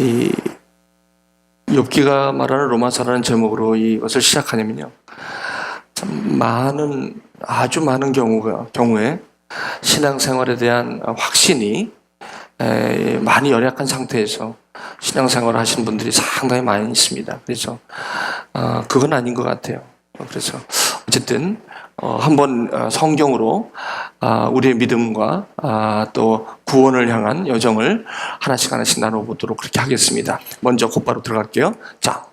이 욥기가 말하는 로마서라는 제목으로 이것을 시작하냐면요, 참 아주 많은 경우에 신앙생활에 대한 확신이 많이 연약한 상태에서 신앙생활을 하시는 분들이 상당히 많이 있습니다. 그래서 그건 아닌 것 같아요. 그래서 어쨌든 한번 성경으로 우리의 믿음과 또 구원을 향한 여정을 하나씩 나눠보도록 그렇게 하겠습니다. 먼저 곧바로 들어갈게요. 자,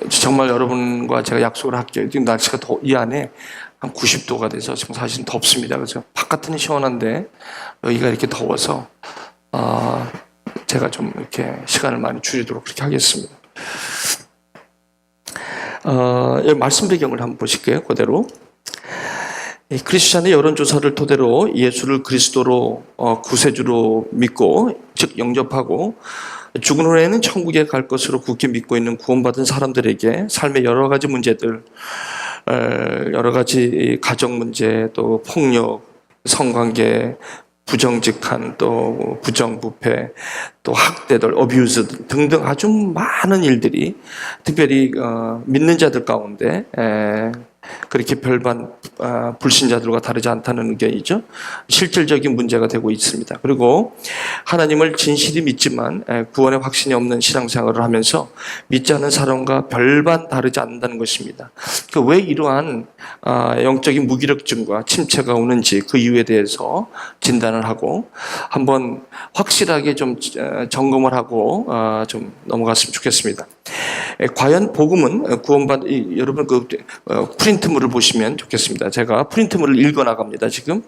정말 여러분과 제가 약속을 할게요. 지금 날씨가 이 안에 한 90도가 돼서 지금 사실은 덥습니다. 그래서 바깥은 시원한데 여기가 이렇게 더워서 제가 좀 이렇게 시간을 많이 줄이도록 그렇게 하겠습니다. 말씀 배경을 한번 보실게요. 그대로. 크리스천의 여론조사를 토대로 예수를 그리스도로 구세주로 믿고, 즉 영접하고 죽은 후에는 천국에 갈 것으로 굳게 믿고 있는 구원받은 사람들에게 삶의 여러 가지 문제들, 여러 가지 가정 문제, 또 폭력, 성관계, 부정직한, 또 부정부패, 또 학대들, 어뷰즈 등등 아주 많은 일들이 특별히 믿는 자들 가운데 그렇게 별반 불신자들과 다르지 않다는 의견이죠. 실질적인 문제가 되고 있습니다. 그리고 하나님을 진실이 믿지만 구원의 확신이 없는 신앙생활을 하면서 믿지 않는 사람과 별반 다르지 않는다는 것입니다. 왜 이러한 영적인 무기력증과 침체가 오는지 그 이유에 대해서 진단을 하고 한번 확실하게 좀 점검을 하고 좀 넘어갔으면 좋겠습니다. 과연 복음은 여러분 그 프린트물을 보시면 좋겠습니다. 제가 프린트물을 읽어 나갑니다. 지금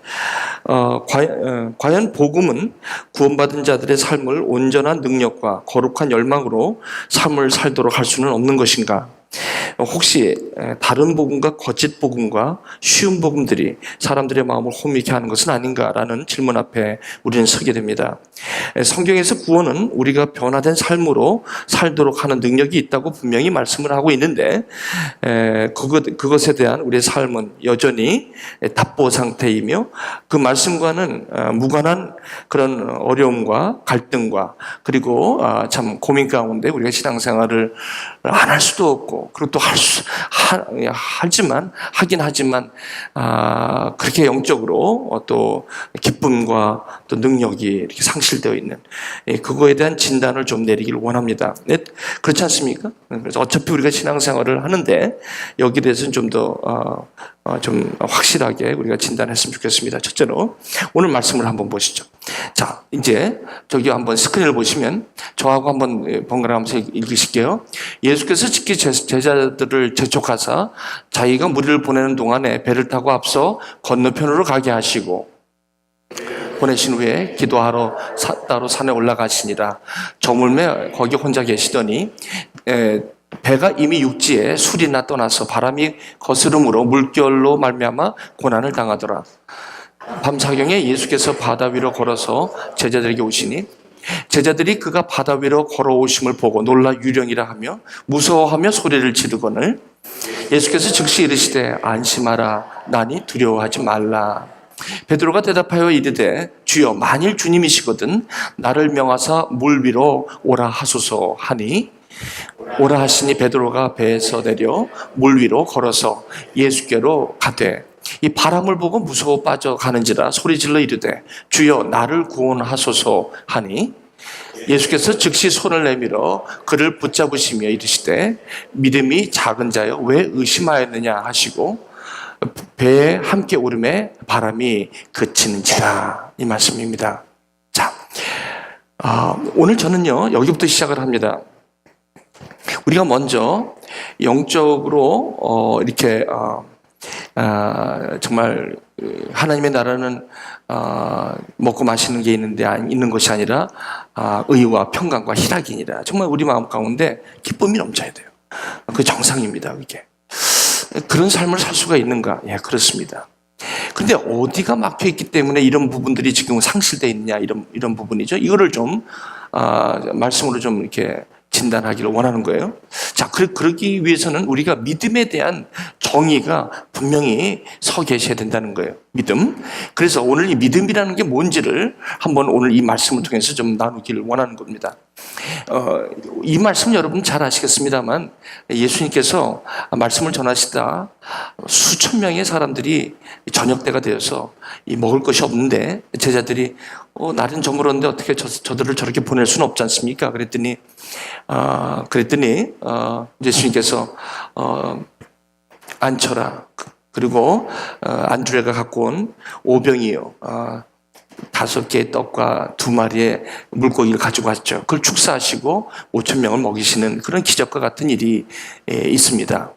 과연 복음은 구원받은 자들의 삶을 온전한 능력과 거룩한 열망으로 삶을 살도록 할 수는 없는 것인가? 혹시 다른 복음과 거짓 복음과 쉬운 복음들이 사람들의 마음을 호미게 하는 것은 아닌가라는 질문 앞에 우리는 서게 됩니다. 성경에서 구원은 우리가 변화된 삶으로 살도록 하는 능력이 있다고 분명히 말씀을 하고 있는데 그것에 대한 우리의 삶은 여전히 답보 상태이며 그 말씀과는 무관한 그런 어려움과 갈등과 그리고 참 고민 가운데 우리가 신앙생활을 안 할 수도 없고 그리고 또 하긴 하지만 그렇게 영적으로 또 기쁨과 또 능력이 이렇게 상실되어 있는 그거에 대한 진단을 좀 내리길 원합니다. 그렇지 않습니까? 그래서 어차피 우리가 신앙생활을 하는데 여기에 대해서는 좀 더 좀 확실하게 우리가 진단했으면 좋겠습니다. 첫째로 오늘 말씀을 한번 보시죠. 자, 이제 저기 한번 스크린을 보시면 저하고 한번 번갈아 가면서 읽으실게요. 예수께서 직기 제자들을 재촉하사 자기가 무리를 보내는 동안에 배를 타고 앞서 건너편으로 가게 하시고 보내신 후에 기도하러 따로 산에 올라가시니라. 저물매 거기 혼자 계시더니 배가 이미 육지에 술이나 떠나서 바람이 거스름으로 물결로 말미암아 고난을 당하더라. 밤사경에 예수께서 바다 위로 걸어서 제자들에게 오시니 제자들이 그가 바다 위로 걸어오심을 보고 놀라 유령이라 하며 무서워하며 소리를 지르거늘 예수께서 즉시 이르시되 안심하라 나니 두려워하지 말라. 베드로가 대답하여 이르되 주여 만일 주님이시거든 나를 명하사 물 위로 오라 하소서 하니 오라 하시니 베드로가 배에서 내려 물 위로 걸어서 예수께로 가되 이 바람을 보고 무서워 빠져가는지라 소리질러 이르되 주여 나를 구원하소서 하니 예수께서 즉시 손을 내밀어 그를 붙잡으시며 이르시되 믿음이 작은 자여 왜 의심하였느냐 하시고 배에 함께 오름에 바람이 그치는지라. 이 말씀입니다. 자, 오늘 저는요 여기부터 시작을 합니다. 우리가 먼저 영적으로 이렇게 정말 하나님의 나라는 먹고 마시는 게 있는 것이 아니라 의와 평강과 희락이니라. 정말 우리 마음 가운데 기쁨이 넘쳐야 돼요. 그 정상입니다. 이게 그런 삶을 살 수가 있는가? 예, 그렇습니다. 근데 어디가 막혀 있기 때문에 이런 부분들이 지금 상실되어 있느냐 이런 부분이죠. 이거를 좀 말씀으로 좀 이렇게 진단하기를 원하는 거예요. 자, 그러기 위해서는 우리가 믿음에 대한 정의가 분명히 서 계셔야 된다는 거예요. 믿음. 그래서 오늘 이 믿음이라는 게 뭔지를 한번 오늘 이 말씀을 통해서 좀 나누기를 원하는 겁니다. 이 말씀 여러분 잘 아시겠습니다만 예수님께서 말씀을 전하시다 수천 명의 사람들이 저녁 때가 되어서 먹을 것이 없는데 제자들이 날은 저물었는데 어떻게 저들을 저렇게 보낼 수는 없지 않습니까? 그랬더니 예수님께서 앉혀라. 그리고 안드레가 갖고 온 오병이요 5개의 떡과 2마리의 물고기를 가지고 왔죠. 그걸 축사하시고 5천 명을 먹이시는 그런 기적과 같은 일이 있습니다.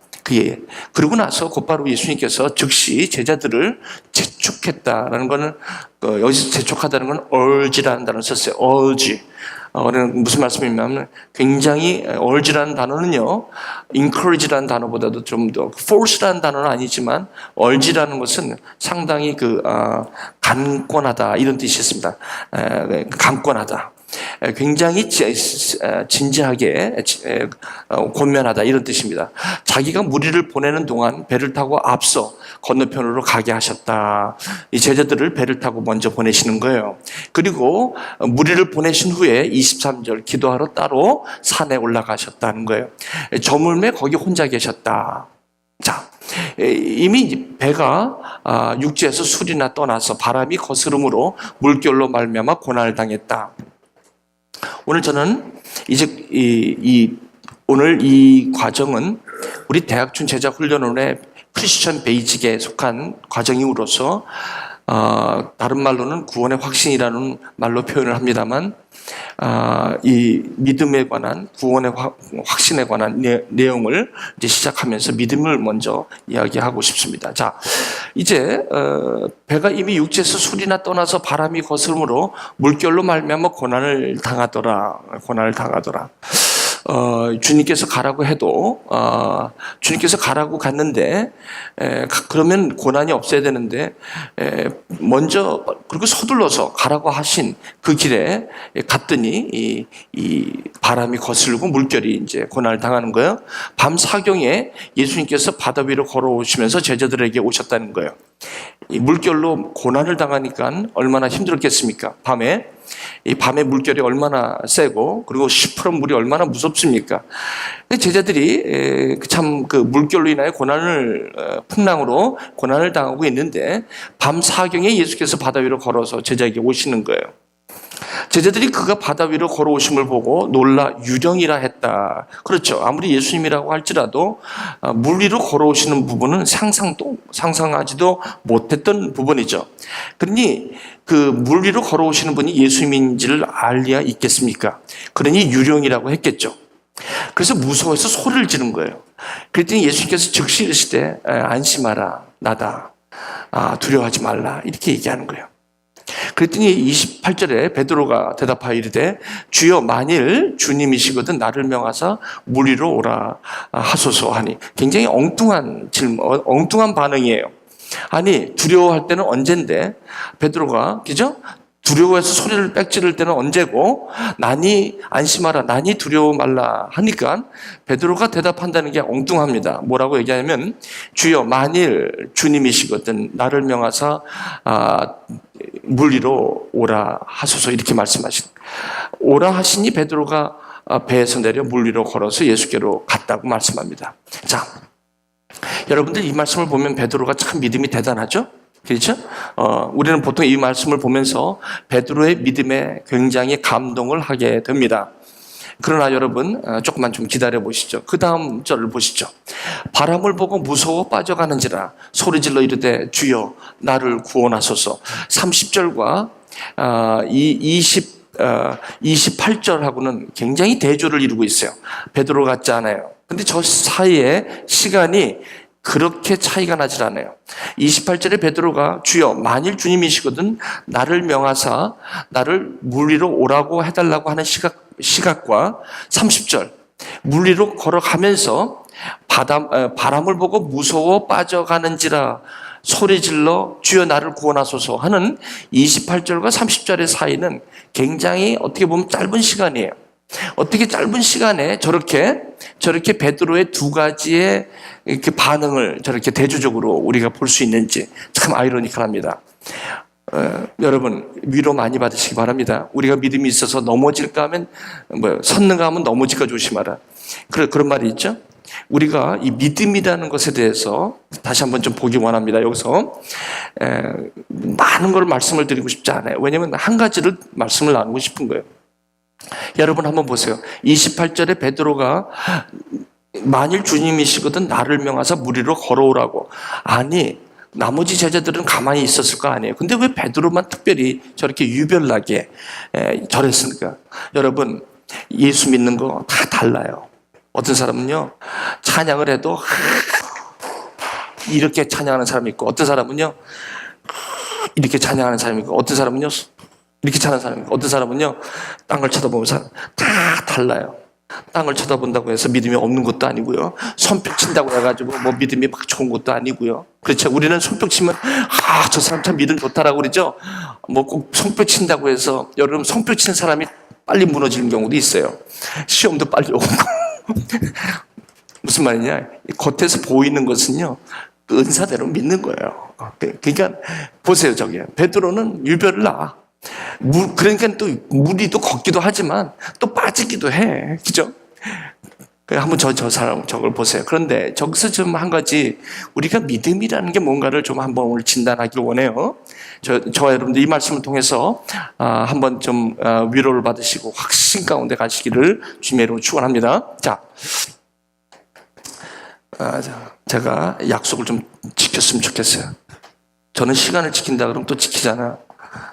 그러고 나서 곧바로 예수님께서 즉시 제자들을 재촉했다라는 거는 여기서 재촉하다는 건 urge라는 단어를 썼어요. urge. 무슨 말씀이냐면 굉장히 urge라는 단어는요, encourage라는 단어보다도 좀 더 force라는 단어는 아니지만 urge라는 것은 상당히 강권하다 이런 뜻이 있습니다. 강권하다. 굉장히 진지하게 권면하다 이런 뜻입니다. 자기가 무리를 보내는 동안 배를 타고 앞서 건너편으로 가게 하셨다. 이 제자들을 배를 타고 먼저 보내시는 거예요. 그리고 무리를 보내신 후에 23절 기도하러 따로 산에 올라가셨다는 거예요. 저물매 거기 혼자 계셨다. 자, 이미 배가 육지에서 술이나 떠나서 바람이 거스름으로 물결로 말미암아 고난을 당했다. 오늘 저는 오늘 이 과정은 우리 대학중 제자훈련원의 크리스천 베이직에 속한 과정이므로서 다른 말로는 구원의 확신이라는 말로 표현을 합니다만 이 믿음에 관한 구원의 확신에 관한 내용을 이제 시작하면서 믿음을 먼저 이야기하고 싶습니다. 자, 이제 배가 이미 육지에서 술이나 떠나서 바람이 거스름으로 물결로 말미암아 고난을 당하더라. 주님께서 가라고 해도 주님께서 가라고 갔는데 그러면 고난이 없어야 되는데 먼저 그리고 서둘러서 가라고 하신 그 길에 갔더니 이 바람이 거슬고 물결이 이제 고난을 당하는 거예요. 밤 사경에 예수님께서 바다 위로 걸어오시면서 제자들에게 오셨다는 거예요. 이 물결로 고난을 당하니까 얼마나 힘들었겠습니까? 이 밤의 물결이 얼마나 세고 그리고 시퍼런 물이 얼마나 무섭습니까? 제자들이 참 그 물결로 인하여 풍랑으로 고난을 당하고 있는데 밤 사경에 예수께서 바다 위로 걸어서 제자에게 오시는 거예요. 제자들이 그가 바다 위로 걸어오심을 보고 놀라 유령이라 했다. 그렇죠. 아무리 예수님이라고 할지라도 물 위로 걸어오시는 부분은 상상하지도 못했던 부분이죠. 그러니 그 물 위로 걸어오시는 분이 예수님인지를 알 리가 있겠습니까? 그러니 유령이라고 했겠죠. 그래서 무서워해서 소리를 지른 거예요. 그랬더니 예수님께서 즉시 이르시되 안심하라 나다. 두려워하지 말라. 이렇게 얘기하는 거예요. 그랬더니 28절에 베드로가 대답하여 이르되 주여 만일 주님이시거든 나를 명하사 물 위로 오라 하소서 하니 굉장히 엉뚱한 반응이에요. 아니 두려워할 때는 언젠데 베드로가 그죠? 두려워해서 소리를 빽 지를 때는 언제고 나니 안심하라 나니 두려워 말라 하니까 베드로가 대답한다는 게 엉뚱합니다. 뭐라고 얘기하냐면 주여 만일 주님이시거든 나를 명하사 물 위로 오라 하소서 이렇게 말씀하시는 오라 하시니 베드로가 배에서 내려 물 위로 걸어서 예수께로 갔다고 말씀합니다. 자, 여러분들 이 말씀을 보면 베드로가 참 믿음이 대단하죠? 그렇죠? 우리는 보통 이 말씀을 보면서 베드로의 믿음에 굉장히 감동을 하게 됩니다. 그러나 여러분 조금만 좀 기다려 보시죠. 그 다음 절을 보시죠. 바람을 보고 무서워 빠져가는지라 소리질러 이르되 주여 나를 구원하소서. 30절과 28절하고는 굉장히 대조를 이루고 있어요. 베드로 같지 않아요. 근데 저 사이에 시간이 그렇게 차이가 나질 않아요. 28절에 베드로가 주여 만일 주님이시거든 나를 명하사 나를 물 위로 오라고 해달라고 하는 시각과 30절 물 위로 걸어가면서 바람을 보고 무서워 빠져가는지라 소리질러 주여 나를 구원하소서 하는 28절과 30절의 사이는 굉장히 어떻게 보면 짧은 시간이에요. 어떻게 짧은 시간에 저렇게 베드로의 두 가지의 이렇게 반응을 저렇게 대조적으로 우리가 볼 수 있는지 참 아이러니컬합니다. 여러분 위로 많이 받으시기 바랍니다. 우리가 믿음이 있어서 넘어질까 하면 섰는가 하면 넘어질까 조심하라. 그런 말이 있죠. 우리가 이 믿음이라는 것에 대해서 다시 한번 좀 보기 원합니다. 여기서 많은 걸 말씀을 드리고 싶지 않아요. 왜냐하면 한 가지를 말씀을 나누고 싶은 거예요. 여러분 한번 보세요. 28절에 베드로가 만일 주님이시거든 나를 명하사 물 위로 걸어오라고. 아니 나머지 제자들은 가만히 있었을 거 아니에요. 근데 왜 베드로만 특별히 저렇게 유별나게 절했습니까? 여러분 예수 믿는 거 다 달라요. 어떤 사람은요 찬양을 해도 이렇게 찬양하는 사람이 있고, 어떤 사람은요 이렇게 찬양하는 사람이 있고, 어떤 사람은요 이렇게 찬양하는 사람이 있고, 어떤 사람은요 땅을 쳐다보면서 다 달라요. 땅을 쳐다본다고 해서 믿음이 없는 것도 아니고요. 손뼉 친다고 해가지고 뭐 믿음이 막 좋은 것도 아니고요. 그렇죠. 우리는 손뼉 치면 저 사람 참 믿음 좋다라고 그러죠. 뭐 꼭 손뼉 친다고 해서 여러분 손뼉 치는 사람이 빨리 무너지는 경우도 있어요. 시험도 빨리 오고. 무슨 말이냐? 겉에서 보이는 것은요 은사대로 믿는 거예요. 그러니까 보세요. 저기 베드로는 유별을 나. 그러니까 또 물이 또 걷기도 하지만 또 빠지기도 해. 그죠? 한번 저 사람 저걸 보세요. 그런데 저기서 좀 한 가지 우리가 믿음이라는 게 뭔가를 좀 한번 오늘 진단하길 원해요. 저와 여러분들 이 말씀을 통해서 한번 좀 위로를 받으시고 확신 가운데 가시기를 주님으로 축원합니다. 자, 제가 약속을 좀 지켰으면 좋겠어요. 저는 시간을 지킨다 그러면 또 지키잖아.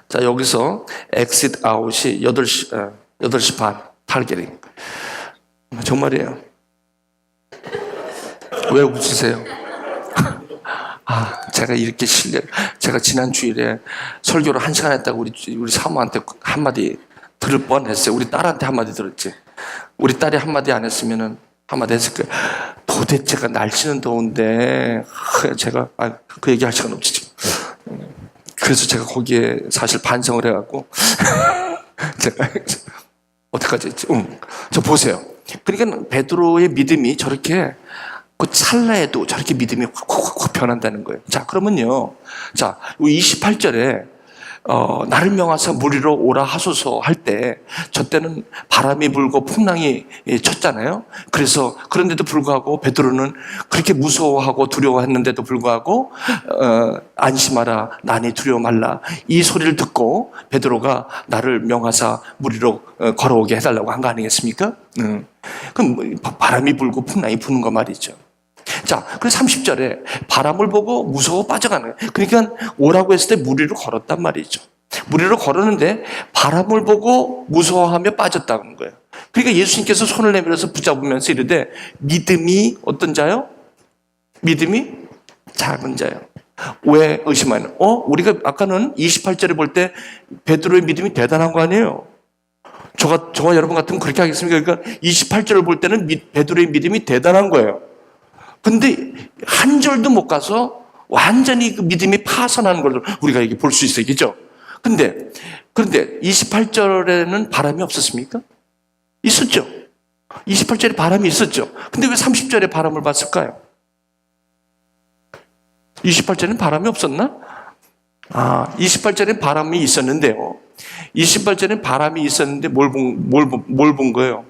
자, 여기서 엑시트 아웃이 8시 반 타겟팅. 정말이에요. 왜 웃으세요? 제가 이렇게 제가 지난 주일에 설교를 1시간 했다고 우리 사모한테 한마디 들을 뻔했어요. 우리 딸한테 한마디 들었지. 우리 딸이 한마디 안 했으면은 한마디 했을 거예요. 도대체가 날씨는 더운데 제가 그 얘기할 시간 없지 지금. 그래서 제가 거기에 사실 반성을 해갖고 제가 어떡하지 했지? 저 보세요. 그러니까 베드로의 믿음이 저렇게 그 찰나에도 저렇게 믿음이 확 변한다는 거예요. 자, 그러면요. 자, 28절에 나를 명하사 물 위로 오라 하소서 할 때 저 때는 바람이 불고 풍랑이 쳤잖아요. 그래서 그런데도 불구하고 베드로는 그렇게 무서워하고 두려워했는데도 불구하고 안심하라 나니 두려워 말라 이 소리를 듣고 베드로가 나를 명하사 물 위로 걸어오게 해달라고 한 거 아니겠습니까? 그럼 바람이 불고 풍랑이 부는 거 말이죠. 자, 그래서 30절에 바람을 보고 무서워 빠져가는 거예요. 그러니까 오라고 했을 때 물 위로 걸었단 말이죠. 물 위로 걸었는데 바람을 보고 무서워하며 빠졌다는 거예요. 그러니까 예수님께서 손을 내밀어서 붙잡으면서 이르되 믿음이 어떤 자요? 믿음이 작은 자요. 왜 의심하는? 우리가 아까는 28절에 볼 때 베드로의 믿음이 대단한 거 아니에요? 저와 여러분 같으면 그렇게 하겠습니까? 그러니까 28절을 볼 때는 베드로의 믿음이 대단한 거예요. 근데 한 절도 못 가서 완전히 그 믿음이 파산하는 걸 우리가 이렇게 볼 수 있어요. 그죠? 그런데 28절에는 바람이 없었습니까? 있었죠. 28절에 바람이 있었죠. 근데 왜 30절에 바람을 봤을까요? 28절에는 바람이 없었나? 28절에 바람이 있었는데요. 28절에 바람이 있었는데 뭘 본 거예요?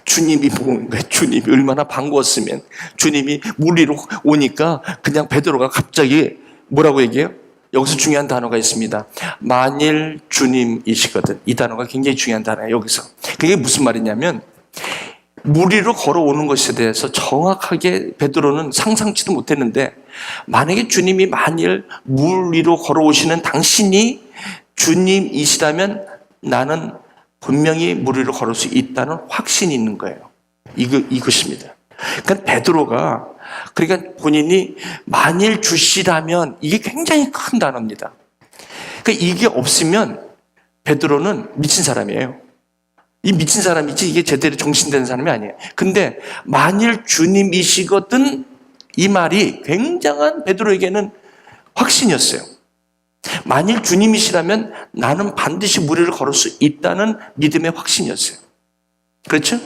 주님이 본 거예요. 주님이 얼마나 반가웠으면 주님이 물 위로 오니까 그냥 베드로가 갑자기 뭐라고 얘기해요? 여기서 중요한 단어가 있습니다. 만일 주님이시거든. 이 단어가 굉장히 중요한 단어예요. 여기서. 그게 무슨 말이냐면 물 위로 걸어오는 것에 대해서 정확하게 베드로는 상상치도 못했는데 만약에 주님이 만일 물 위로 걸어오시는 당신이 주님이시다면 나는 분명히 물 위로 걸을 수 있다는 확신이 있는 거예요. 이것입니다. 그러니까 베드로가 그러니까 본인이 만일 주시라면 이게 굉장히 큰 단어입니다. 그러니까 이게 없으면 베드로는 미친 사람이에요. 이 미친 사람이지 이게 제대로 정신되는 사람이 아니에요. 근데 만일 주님이시거든 이 말이 굉장한 베드로에게는 확신이었어요. 만일 주님이시라면 나는 반드시 물 위를 걸을 수 있다는 믿음의 확신이었어요. 그렇죠?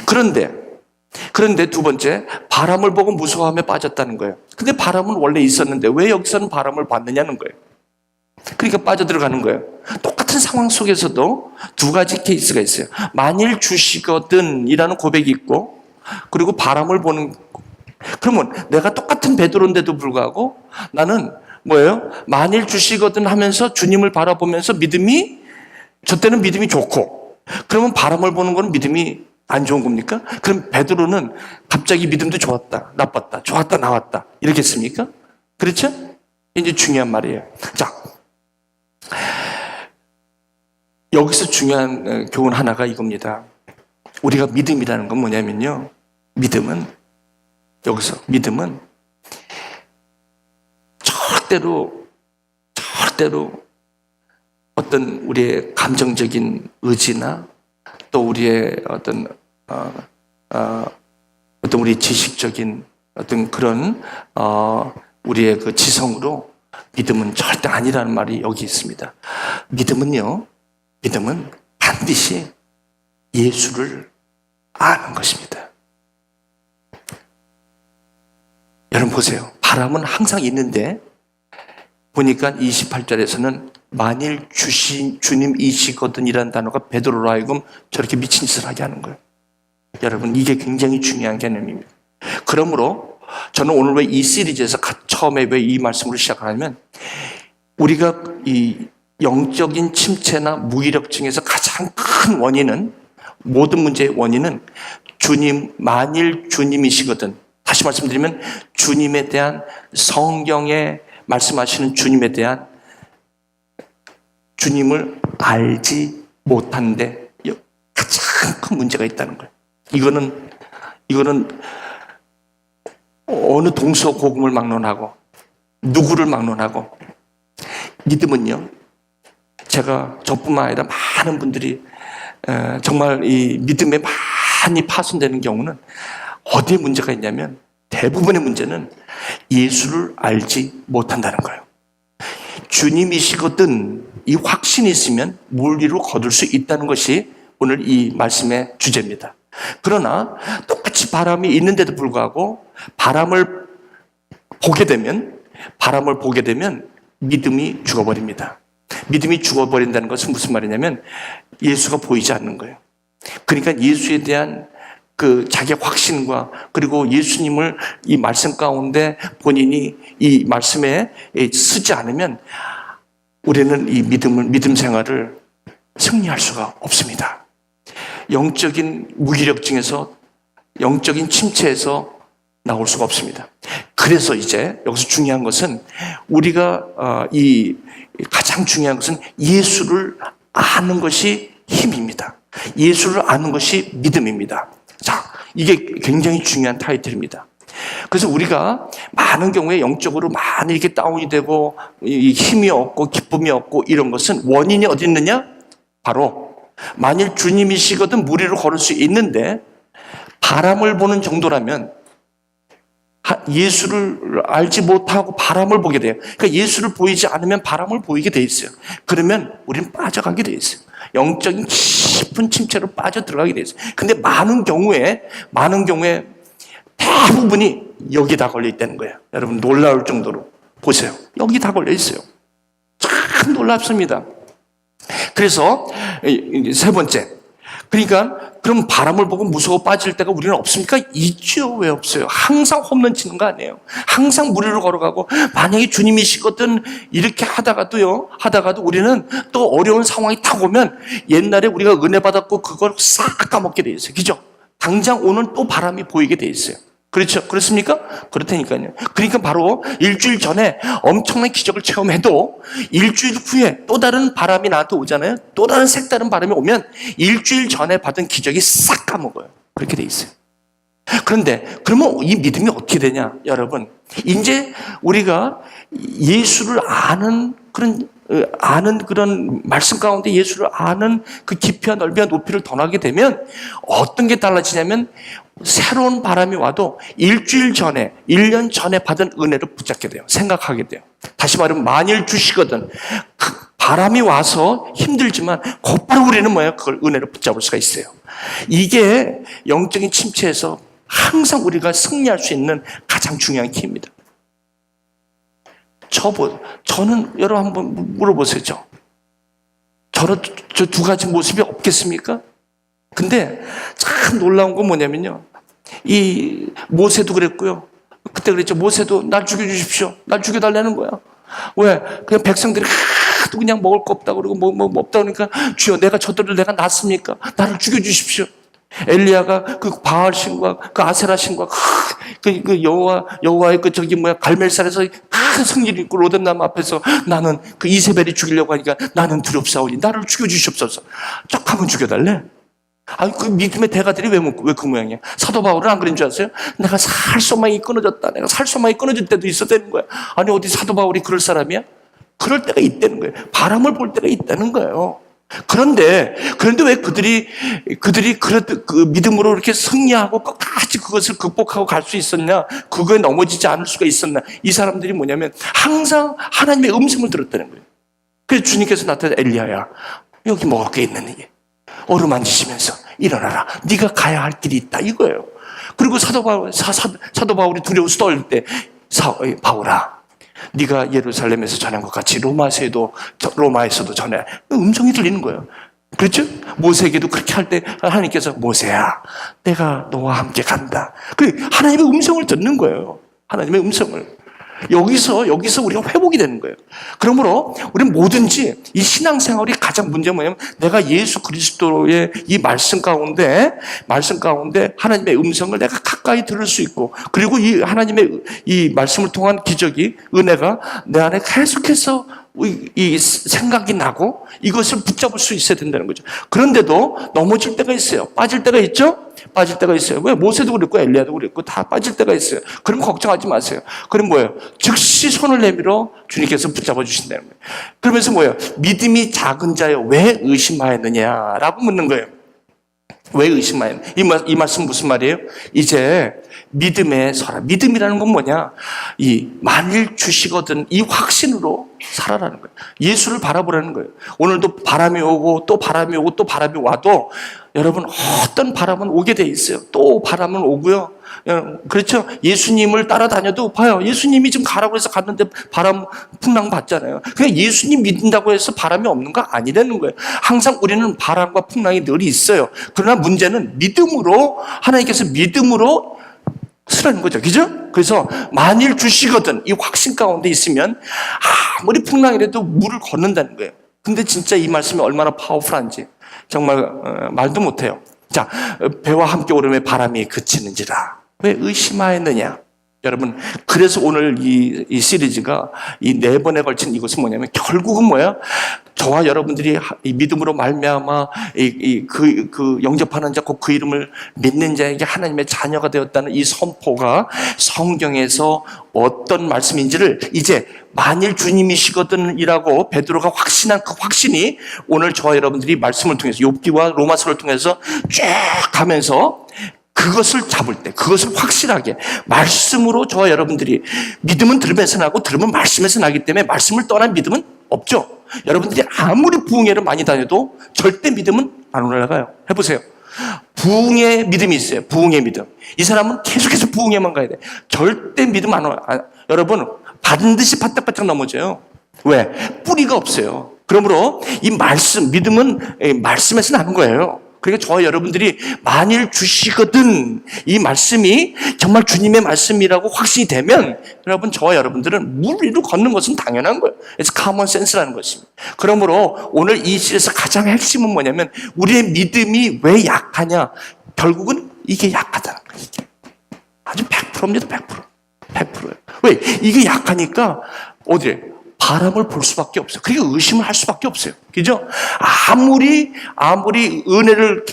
그런데 두 번째, 바람을 보고 무서워하며 빠졌다는 거예요. 근데 바람은 원래 있었는데 왜 여기서는 바람을 봤느냐는 거예요. 그러니까 빠져들어가는 거예요. 똑같은 상황 속에서도 두 가지 케이스가 있어요. 만일 주시거든 이라는 고백이 있고, 그리고 바람을 보는. 그러면 내가 똑같은 베드로인데도 불구하고 나는 뭐예요? 만일 주시거든 하면서 주님을 바라보면서 믿음이, 저 때는 믿음이 좋고, 그러면 바람을 보는 건 믿음이 안 좋은 겁니까? 그럼 베드로는 갑자기 믿음도 좋았다, 나빴다, 좋았다, 나왔다 이렇겠습니까? 그렇죠? 이제 중요한 말이에요. 자, 여기서 중요한 교훈 하나가 이겁니다. 우리가 믿음이라는 건 뭐냐면요, 믿음은 절대로 어떤 우리의 감정적인 의지나 또 우리의 어떤 우리 지식적인 어떤 그런 우리의 그 지성으로 믿음은 절대 아니라는 말이 여기 있습니다. 믿음은 반드시 예수를 아는 것입니다. 여러분 보세요. 바람은 항상 있는데 보니까 28절에서는 만일 주님이시거든이라는 단어가 베드로로 하여금 저렇게 미친 짓을 하게 하는 거예요. 여러분, 이게 굉장히 중요한 개념입니다. 그러므로 저는 오늘 왜 이 시리즈에서 처음에 왜 이 말씀을 시작하냐면, 우리가 이 영적인 침체나 무기력증에서 가장 큰 원인은, 모든 문제의 원인은 만일 주님이시거든, 다시 말씀드리면 주님에 대한, 성경에 말씀하시는 주님에 대한, 주님을 알지 못한데 가장 큰 문제가 있다는 거예요. 이거는 어느 동서고금을 막론하고 누구를 막론하고, 믿음은요, 제가 저뿐만 아니라 많은 분들이 정말 이 믿음에 많이 파손되는 경우는 어디에 문제가 있냐면, 대부분의 문제는 예수를 알지 못한다는 거예요. 주님이시거든 이 확신이 있으면 물리로 거둘 수 있다는 것이 오늘 이 말씀의 주제입니다. 그러나 똑같이 바람이 있는데도 불구하고 바람을 보게 되면 믿음이 죽어버립니다. 믿음이 죽어버린다는 것은 무슨 말이냐면 예수가 보이지 않는 거예요. 그러니까 예수에 대한 그 자기의 확신과, 그리고 예수님을 이 말씀 가운데 본인이 이 말씀에 쓰지 않으면 우리는 이 믿음 생활을 승리할 수가 없습니다. 영적인 무기력증에서, 영적인 침체에서 나올 수가 없습니다. 그래서 이제 여기서 중요한 것은, 우리가 가장 중요한 것은 예수를 아는 것이 힘입니다. 예수를 아는 것이 믿음입니다. 자, 이게 굉장히 중요한 타이틀입니다. 그래서 우리가 많은 경우에 영적으로 많이 이렇게 다운이 되고 힘이 없고 기쁨이 없고 이런 것은 원인이 어디 있느냐? 바로 만일 주님이시거든 무리로 걸을 수 있는데, 바람을 보는 정도라면, 예수를 알지 못하고 바람을 보게 돼요. 그러니까 예수를 보이지 않으면 바람을 보이게 돼 있어요. 그러면 우리는 빠져가게 돼 있어요. 영적인 깊은 침체로 빠져들어가게 돼 있어요. 근데 많은 경우에 대부분이 여기 다 걸려 있다는 거예요. 여러분, 놀라울 정도로 보세요. 여기 다 걸려 있어요. 참 놀랍습니다. 그래서 세 번째, 그러니까 그럼 바람을 보고 무서워 빠질 때가 우리는 없습니까? 있죠. 왜 없어요? 항상 홈런 치는 거 아니에요? 항상 무리로 걸어가고, 만약에 주님이시거든 이렇게 하다가도 우리는 또 어려운 상황이 딱 오면, 옛날에 우리가 은혜 받았고 그걸 싹 까먹게 돼 있어요. 그죠? 당장 오는 또 바람이 보이게 돼 있어요. 그렇죠? 그렇습니까? 그렇다니까요. 그러니까 바로 일주일 전에 엄청난 기적을 체험해도 일주일 후에 또 다른 바람이 나한테 오잖아요. 또 다른 색다른 바람이 오면 일주일 전에 받은 기적이 싹 까먹어요. 그렇게 돼 있어요. 그런데 그러면 이 믿음이 어떻게 되냐? 여러분, 이제 우리가 예수를 아는 그런 말씀 가운데 예수를 아는 그 깊이와 넓이와 높이를 더하게 되면 어떤 게 달라지냐면, 새로운 바람이 와도 일주일 전에, 1년 전에 받은 은혜를 붙잡게 돼요. 생각하게 돼요. 다시 말하면 만일 주시거든, 그 바람이 와서 힘들지만 곧바로 우리는 그걸 은혜를 붙잡을 수가 있어요. 이게 영적인 침체에서 항상 우리가 승리할 수 있는 가장 중요한 키입니다. 저는 여러분 한번 물어보세요. 저는 저 두 가지 모습이 없겠습니까? 근데 참 놀라운 건 뭐냐면요. 이 모세도 그랬고요. 그때 그랬죠. 모세도 날 죽여주십시오. 날 죽여달라는 거야. 왜? 그냥 백성들이 하도 그냥 먹을 거 없다 그러고 뭐 없다 그러니까 주여 내가 저들을 내가 낳습니까? 나를 죽여주십시오. 엘리야가 그 바알 신과 그 아세라 신과 그 여호와의 그 갈멜산에서 큰 승리를 입고 로뎀나무 앞에서 나는 그 이세벨이 죽이려고 하니까 나는 두렵사오니 나를 죽여주시옵소서. 쩍 하면 죽여달래. 아니 그 믿음의 대가들이 왜 그 모양이야? 사도 바울은 안 그런 줄 아세요? 내가 살소망이 끊어졌다. 내가 살소망이 끊어질 때도 있었다는 거야. 아니 어디 사도 바울이 그럴 사람이야? 그럴 때가 있다는 거예요. 바람을 볼 때가 있다는 거예요. 그런데 왜 그들이 그 믿음으로 이렇게 승리하고 끝까지 그것을 극복하고 갈 수 있었냐? 그거에 넘어지지 않을 수가 있었나? 이 사람들이 뭐냐면 항상 하나님의 음성을 들었다는 거예요. 그래서 주님께서 나타나 엘리야야, 여기 먹을 게 있느니 어루만지시면서 일어나라. 네가 가야 할 길이 있다 이거예요. 그리고 사도 바울이 두려워서 떨릴 때 바울아, 네가 예루살렘에서 전한 것 같이 로마에서도 전해. 음성이 들리는 거예요. 그렇죠? 모세에게도 그렇게 할 때 하나님께서 모세야, 내가 너와 함께 간다. 하나님의 음성을 듣는 거예요. 하나님의 음성을. 여기서 우리가 회복이 되는 거예요. 그러므로 우리는 뭐든지 이 신앙생활이 가장 문제는 뭐냐면 내가 예수 그리스도의 이 말씀 가운데 하나님의 음성을 내가 가까이 들을 수 있고, 그리고 이 하나님의 이 말씀을 통한 기적이, 은혜가 내 안에 계속해서 이 생각이 나고 이것을 붙잡을 수 있어야 된다는 거죠. 그런데도 넘어질 때가 있어요. 빠질 때가 있죠? 빠질 때가 있어요. 왜? 모세도 그랬고 엘리야도 그랬고 다 빠질 때가 있어요. 그럼 걱정하지 마세요. 그럼 뭐예요? 즉시 손을 내밀어 주님께서 붙잡아 주신다는 거예요. 그러면서 뭐예요? 믿음이 작은 자여 왜 의심하였느냐라고 묻는 거예요. 왜 의심하였느냐? 이 말씀 무슨 말이에요? 이제 믿음에 서라. 믿음이라는 건 뭐냐? 이 만일 주시거든 이 확신으로 살아라는 거예요. 예수를 바라보라는 거예요. 오늘도 바람이 오고 또 바람이 오고 또 바람이 와도 여러분 어떤 바람은 오게 돼 있어요. 또 바람은 오고요. 그렇죠? 예수님을 따라다녀도 봐요. 예수님이 지금 가라고 해서 갔는데 바람 풍랑 봤잖아요. 그냥 예수님 믿는다고 해서 바람이 없는 거 아니라는 거예요. 항상 우리는 바람과 풍랑이 늘 있어요. 그러나 문제는 믿음으로, 하나님께서 믿음으로 쓰라는 거죠. 그죠? 그래서 만일 주시거든 이 확신 가운데 있으면 아무리 풍랑이라도 물을 걷는다는 거예요. 근데 진짜 이 말씀이 얼마나 파워풀한지 정말 말도 못해요. 자, 배와 함께 오름에 바람이 그치는지라 왜 의심하였느냐? 여러분, 그래서 오늘 이 시리즈가 이 4번에 걸친 이것은 뭐냐면 결국은 뭐야? 저와 여러분들이 이 믿음으로 말미암아 그 영접하는 자, 그 이름을 믿는 자에게 하나님의 자녀가 되었다는 이 선포가 성경에서 어떤 말씀인지를 이제 만일 주님이시거든이라고 베드로가 확신한 그 확신이 오늘 저와 여러분들이 말씀을 통해서 욥기와 로마서를 통해서 쭉 가면서 그것을 잡을 때, 그것을 확실하게 말씀으로 저와 여러분들이 믿음은 들으면서 나고 들으면 말씀에서 나기 때문에 말씀을 떠난 믿음은 없죠. 여러분들이 아무리 부흥회를 많이 다녀도 절대 믿음은 안 올라가요. 해보세요. 부흥의 믿음이 있어요. 부흥의 믿음. 이 사람은 계속해서 부흥회만 가야 돼. 절대 믿음 안 올라가요. 여러분, 반드시 바짝바짝 넘어져요. 왜? 뿌리가 없어요. 그러므로 이 말씀, 믿음은 말씀에서 나는 거예요. 그러니까 저와 여러분들이 만일 주시거든 이 말씀이 정말 주님의 말씀이라고 확신이 되면 여러분, 저와 여러분들은 물 위로 걷는 것은 당연한 거예요. 그래서 common sense라는 것입니다. 그러므로 오늘 이 시에서 가장 핵심은 뭐냐면 우리의 믿음이 왜 약하냐? 결국은 이게 약하다는 거예요. 이게. 아주 100%입니다. 100%예요. 왜? 이게 약하니까 어디에? 바람을 볼 수밖에 없어요. 그리고 의심을 할 수밖에 없어요. 그죠? 아무리 은혜를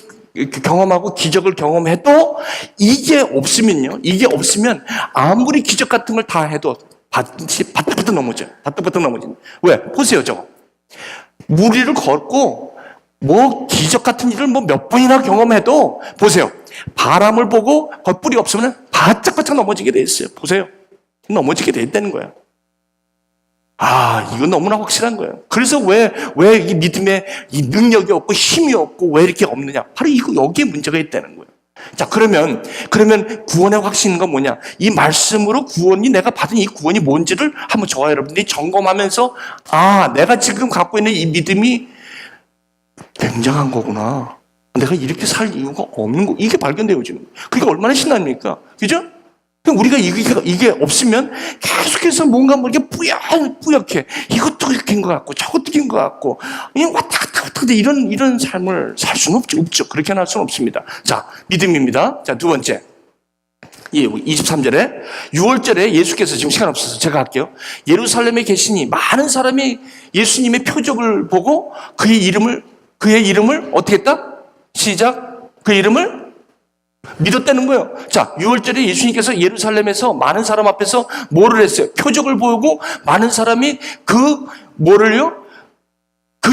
경험하고 기적을 경험해도 이게 없으면 아무리 기적 같은 걸 다 해도 바닥바닥 넘어져요. 바닥바닥 넘어져요. 왜? 보세요, 저거. 물 위를 걷고 기적 같은 일을 몇 번이나 경험해도 보세요. 바람을 보고 겉불이 없으면 바짝바짝 넘어지게 돼 있어요. 보세요. 넘어지게 돼 있다는 거예요. 이건 너무나 확실한 거예요. 그래서 왜 이 믿음에 이 능력이 없고 힘이 없고 왜 이렇게 없느냐? 바로 여기에 문제가 있다는 거예요. 자, 그러면 구원의 확신은 뭐냐? 이 말씀으로 내가 받은 이 구원이 뭔지를 한번 저와 여러분들이 점검하면서, 내가 지금 갖고 있는 이 믿음이 굉장한 거구나. 내가 이렇게 살 이유가 없는 거, 이게 발견돼요, 지금. 그게 얼마나 신납니까? 그죠? 우리가 이게 없으면 계속해서 뭔가 뭐 이렇게 뿌옇게 이것도 낀 것 같고 저것도 낀 것 같고 그냥 왔다 갔다 이런 삶을 살 수는 없죠. 그렇게 할 수는 없습니다. 자, 믿음입니다. 자, 두 번째. 23절에 6월절에 예수께서 지금 시간 없어서 제가 할게요. 예루살렘에 계시니 많은 사람이 예수님의 표적을 보고 그의 이름을 어떻게 했다? 시작. 그 이름을 믿었다는 거예요. 자, 6월절에 예수님께서 예루살렘에서 많은 사람 앞에서 뭐를 했어요? 표적을 보고 많은 사람이 그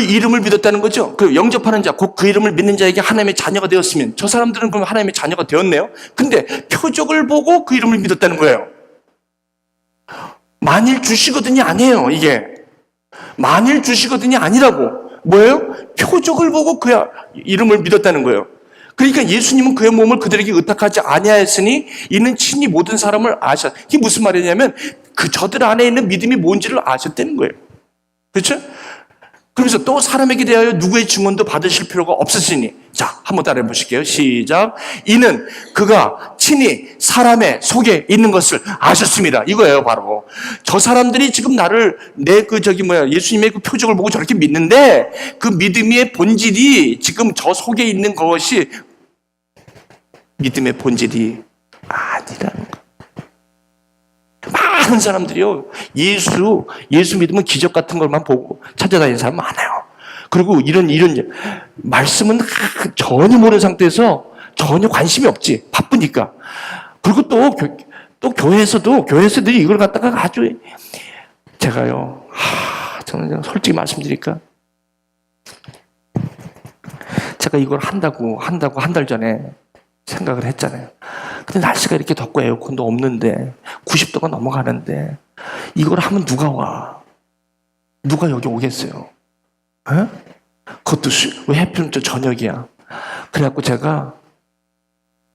이름을 믿었다는 거죠. 그 영접하는 자, 곧 그 이름을 믿는 자에게 하나님의 자녀가 되었으면 저 사람들은 그럼 하나님의 자녀가 되었네요. 근데 표적을 보고 그 이름을 믿었다는 거예요. 만일 주시거든이 아니에요, 이게. 만일 주시거든이 아니라고. 뭐예요? 표적을 보고 그 이름을 믿었다는 거예요. 그러니까 예수님은 그의 몸을 그들에게 의탁하지 아니하였으니 이는 친히 모든 사람을 아셨. 이게 무슨 말이냐면 저들 안에 있는 믿음이 뭔지를 아셨다는 거예요. 그렇죠? 그러면서 또 사람에게 대하여 누구의 증언도 받으실 필요가 없으시니. 자, 한번 따라해 보실게요. 시작. 이는 그가 친히 사람의 속에 있는 것을 아셨습니다. 이거예요, 바로. 저 사람들이 지금 나를 예수님의 그 표적을 보고 저렇게 믿는데 그 믿음의 본질이 지금 저 속에 있는 것이 믿음의 본질이 아니라는 거. 많은 사람들이요, 예수 믿으면 기적 같은 것만 보고 찾아다니는 사람 많아요. 그리고 이런 말씀은 전혀 모르는 상태에서 전혀 관심이 없지. 바쁘니까. 그리고 또 교회에서도 이걸 갖다가 아주 제가요, 저는 솔직히 말씀드릴까? 제가 이걸 한다고 한 달 전에 생각을 했잖아요. 근데 날씨가 이렇게 덥고 에어컨도 없는데 90도가 넘어가는데 이걸 하면 누가 와? 누가 여기 오겠어요? 에? 그것도 왜 하필이면 또 저녁이야? 그래갖고 제가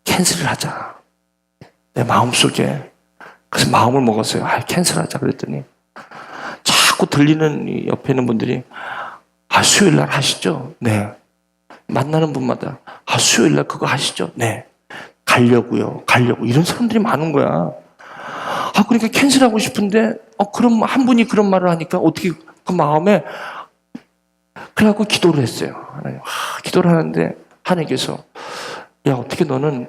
캔슬을 하자. 내 마음속에. 그래서 마음을 먹었어요. 캔슬하자 그랬더니 자꾸 들리는 옆에 있는 분들이 수요일 날 하시죠? 네. 만나는 분마다 수요일 날 그거 하시죠? 네. 가려고 이런 사람들이 많은 거야. 그러니까 캔슬하고 싶은데 그럼 한 분이 그런 말을 하니까 어떻게 그 마음에 그래갖고 기도를 했어요. 기도를 하는데 하나님께서 어떻게 너는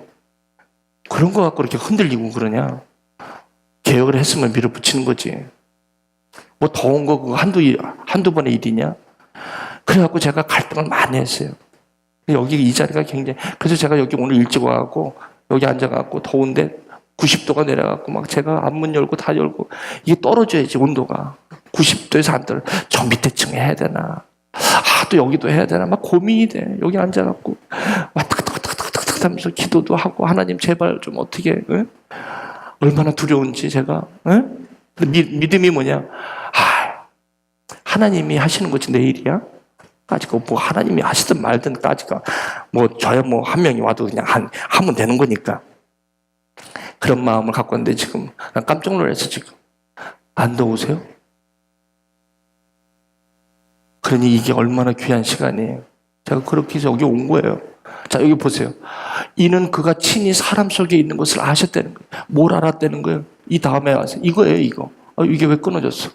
그런 거 갖고 이렇게 흔들리고 그러냐? 개혁을 했으면 밀어붙이는 거지. 뭐 더운 거 그거 한두 번의 일이냐? 그래갖고 제가 갈등을 많이 했어요. 여기 이 자리가 굉장히, 그래서 제가 여기 오늘 일찍 와갖고 여기 앉아갖고 더운데 90도가 내려갖고 막 제가 앞문 열고 다 열고 이게 떨어져야지 온도가 90도에서 안 떨어. 저 밑에 층에 해야 되나? 또 여기도 해야 되나? 막 고민이 돼. 여기 앉아갖고 탁탁탁탁탁탁 하면서 기도도 하고 하나님 제발 좀 어떻게 얼마나 두려운지 제가 근데 믿음이 뭐냐? 하나님이 하시는 거지 내 일이야? 까지가 뭐 하나님이 하시든 말든 까지가 뭐 저야 뭐 한 명이 와도 그냥 하면 되는 거니까 그런 마음을 갖고 왔는데 지금 난 깜짝 놀랐어. 지금 안 더우세요? 그러니 이게 얼마나 귀한 시간이에요. 제가 그렇게 해서 여기 온 거예요. 자, 여기 보세요. 이는 그가 친히 사람 속에 있는 것을 아셨다는 거예요. 뭘 알았다는 거예요? 이 다음에 와서 이거예요, 이거. 이게 왜 끊어졌어?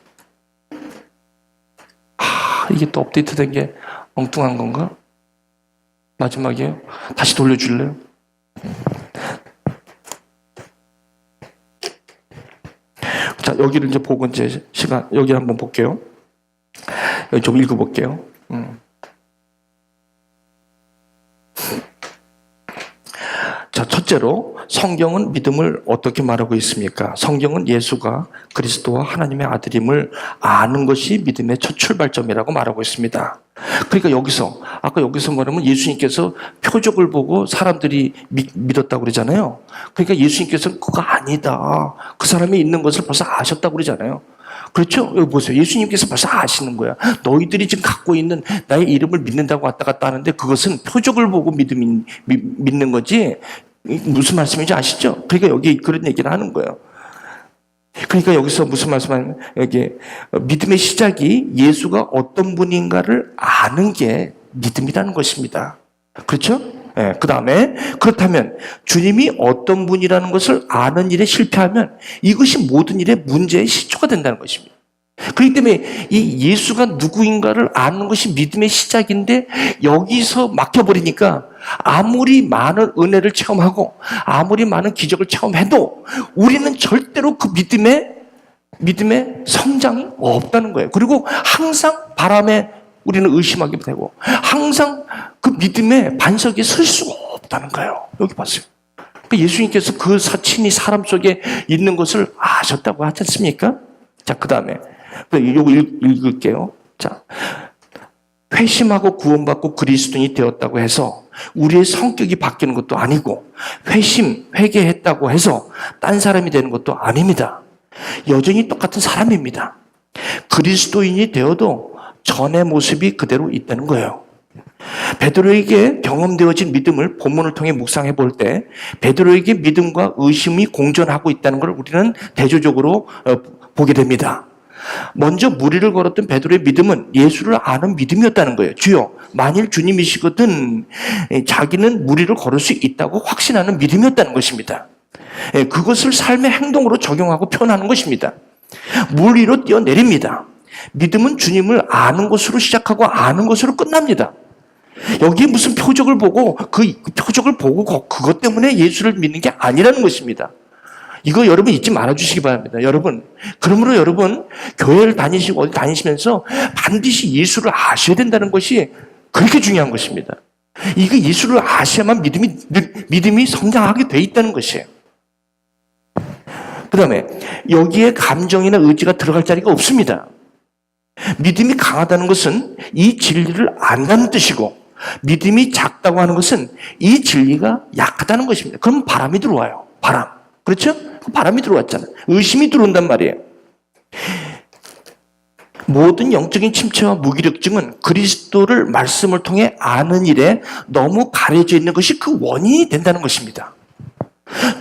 이게 또 업데이트된 게 엉뚱한 건가? 마지막이에요. 다시 돌려줄래요? 자, 여기를 이제 보고 이제 여기 한번 볼게요. 여기 좀 읽어볼게요. 자, 첫째로 성경은 믿음을 어떻게 말하고 있습니까? 성경은 예수가 그리스도와 하나님의 아들임을 아는 것이 믿음의 첫 출발점이라고 말하고 있습니다. 그러니까 아까 여기서 말하면 예수님께서 표적을 보고 사람들이 믿었다고 그러잖아요. 그러니까 예수님께서는 그거 아니다. 그 사람이 있는 것을 벌써 아셨다고 그러잖아요. 그렇죠? 여기 보세요. 예수님께서 벌써 아시는 거야. 너희들이 지금 갖고 있는 나의 이름을 믿는다고 왔다 갔다 하는데 그것은 표적을 보고 믿는 거지 무슨 말씀인지 아시죠? 그러니까 여기 그런 얘기를 하는 거예요. 그러니까 여기서 무슨 말씀하냐면 여기 믿음의 시작이 예수가 어떤 분인가를 아는 게 믿음이라는 것입니다. 그렇죠? 네, 그 다음에 그렇다면 주님이 어떤 분이라는 것을 아는 일에 실패하면 이것이 모든 일의 문제의 시초가 된다는 것입니다. 그렇기 때문에 이 예수가 누구인가를 아는 것이 믿음의 시작인데 여기서 막혀버리니까 아무리 많은 은혜를 체험하고 아무리 많은 기적을 체험해도 우리는 절대로 그 믿음의 성장이 없다는 거예요. 그리고 항상 바람에 우리는 의심하게 되고 항상 그 믿음의 반석에 설 수가 없다는 거예요. 여기 봤어요. 예수님께서 그 사친이 사람 속에 있는 것을 아셨다고 하지 않습니까? 자, 그 다음에 이거 읽을게요. 자, 회심하고 구원받고 그리스도인이 되었다고 해서 우리의 성격이 바뀌는 것도 아니고 회개했다고 해서 딴 사람이 되는 것도 아닙니다. 여전히 똑같은 사람입니다. 그리스도인이 되어도 전의 모습이 그대로 있다는 거예요. 베드로에게 경험되어진 믿음을 본문을 통해 묵상해 볼 때 베드로에게 믿음과 의심이 공존하고 있다는 걸 우리는 대조적으로 보게 됩니다. 먼저 무리를 걸었던 베드로의 믿음은 예수를 아는 믿음이었다는 거예요. 주여, 만일 주님이시거든 자기는 무리를 걸을 수 있다고 확신하는 믿음이었다는 것입니다. 그것을 삶의 행동으로 적용하고 표현하는 것입니다. 무리로 뛰어내립니다. 믿음은 주님을 아는 것으로 시작하고 아는 것으로 끝납니다. 여기에 무슨 표적을 보고 그 표적을 보고 그것 때문에 예수를 믿는 게 아니라는 것입니다. 이거 여러분 잊지 말아주시기 바랍니다. 여러분, 그러므로 여러분 교회를 다니시고 어디 다니시면서 반드시 예수를 아셔야 된다는 것이 그렇게 중요한 것입니다. 이거 예수를 아셔야만 믿음이 성장하게 돼 있다는 것이에요. 그 다음에 여기에 감정이나 의지가 들어갈 자리가 없습니다. 믿음이 강하다는 것은 이 진리를 안다는 뜻이고 믿음이 작다고 하는 것은 이 진리가 약하다는 것입니다. 그럼 바람이 들어와요. 바람. 그렇죠? 바람이 들어왔잖아요. 의심이 들어온단 말이에요. 모든 영적인 침체와 무기력증은 그리스도를 말씀을 통해 아는 일에 너무 가려져 있는 것이 그 원인이 된다는 것입니다.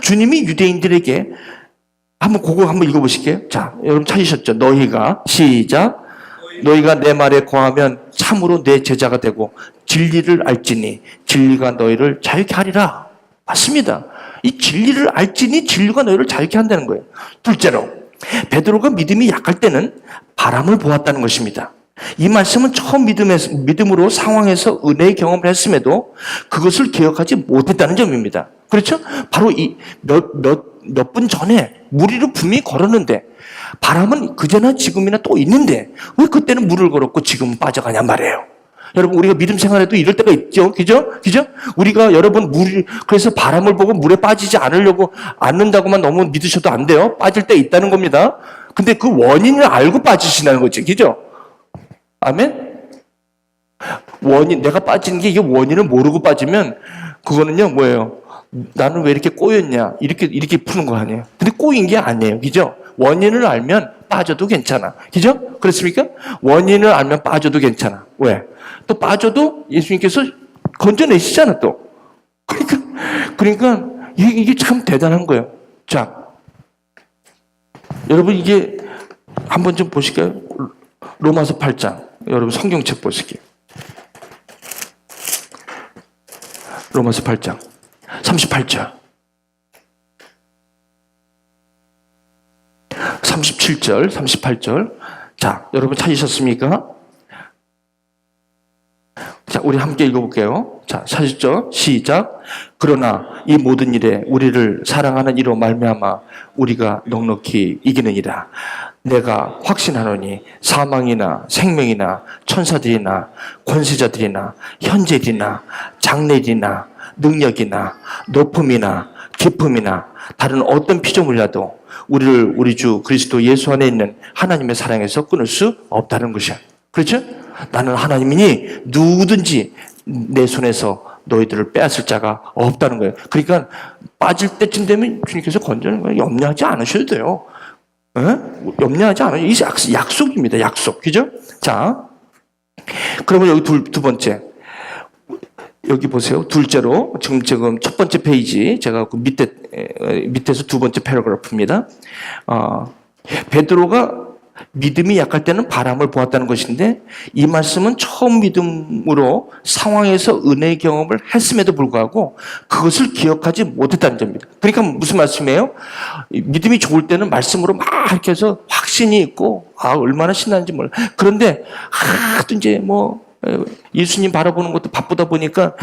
주님이 유대인들에게 그거 한번 읽어보실게요. 자, 여러분 찾으셨죠? 너희가 시작. 너희가 내 말에 거하면 참으로 내 제자가 되고 진리를 알지니 진리가 너희를 자유케 하리라. 맞습니다. 이 진리를 알지니 진리가 너희를 자유케 한다는 거예요. 둘째로 베드로가 믿음이 약할 때는 바람을 보았다는 것입니다. 이 말씀은 처음 믿음으로 상황에서 은혜의 경험을 했음에도 그것을 기억하지 못했다는 점입니다. 그렇죠? 바로 이 몇 분 전에 무리를 분명히 걸었는데 바람은 그제나 지금이나 또 있는데 왜 그때는 물을 걸었고 지금은 빠져가냔 말이에요. 여러분, 우리가 믿음 생활에도 이럴 때가 있죠. 그죠? 우리가 여러분 그래서 바람을 보고 물에 빠지지 않는다고만 너무 믿으셔도 안 돼요. 빠질 때 있다는 겁니다. 근데 그 원인을 알고 빠지시라는 거죠. 그죠? 아멘? 내가 빠진 게 이게 원인을 모르고 빠지면 그거는요, 뭐예요? 나는 왜 이렇게 꼬였냐? 이렇게 푸는 거 아니에요. 근데 꼬인 게 아니에요. 그죠? 원인을 알면 빠져도 괜찮아. 그죠? 그렇습니까? 원인을 알면 빠져도 괜찮아. 왜? 또 빠져도 예수님께서 건져내시잖아, 또. 그러니까 이게 참 대단한 거예요. 자, 여러분 이게 한번 좀 보실까요? 로마서 8장. 여러분 성경책 보실게요. 로마서 8장. 38절. 37절, 38절. 자, 여러분 찾으셨습니까? 자, 우리 함께 읽어볼게요. 자, 찾으셨죠? 시작. 그러나 이 모든 일에 우리를 사랑하는 이로 말미암아 우리가 넉넉히 이기느니라. 내가 확신하노니 사망이나 생명이나 천사들이나 권세자들이나 현재일이나 장래일이나 능력이나 높음이나 깊음이나 다른 어떤 피조물이라도 우리를 우리 주 그리스도 예수 안에 있는 하나님의 사랑에서 끊을 수 없다는 것이야. 그렇죠? 나는 하나님이니 누구든지 내 손에서 너희들을 빼앗을 자가 없다는 거예요. 그러니까 빠질 때쯤 되면 주님께서 건져는 거예요. 염려하지 않으셔도 돼요. 염려하지 않아요. 이 약속입니다. 약속. 그죠? 자, 그러면 여기 두 번째. 여기 보세요. 둘째로 지금 첫 번째 페이지 제가 그 밑에서 두 번째 패러그래프입니다. 베드로가 믿음이 약할 때는 바람을 보았다는 것인데 이 말씀은 처음 믿음으로 상황에서 은혜의 경험을 했음에도 불구하고 그것을 기억하지 못했다는 점입니다. 그러니까 무슨 말씀이에요? 믿음이 좋을 때는 말씀으로 막 이렇게 해서 확신이 있고 얼마나 신나는지 몰라. 그런데 하도 이제 예수님 바라보는 것도 바쁘다 보니까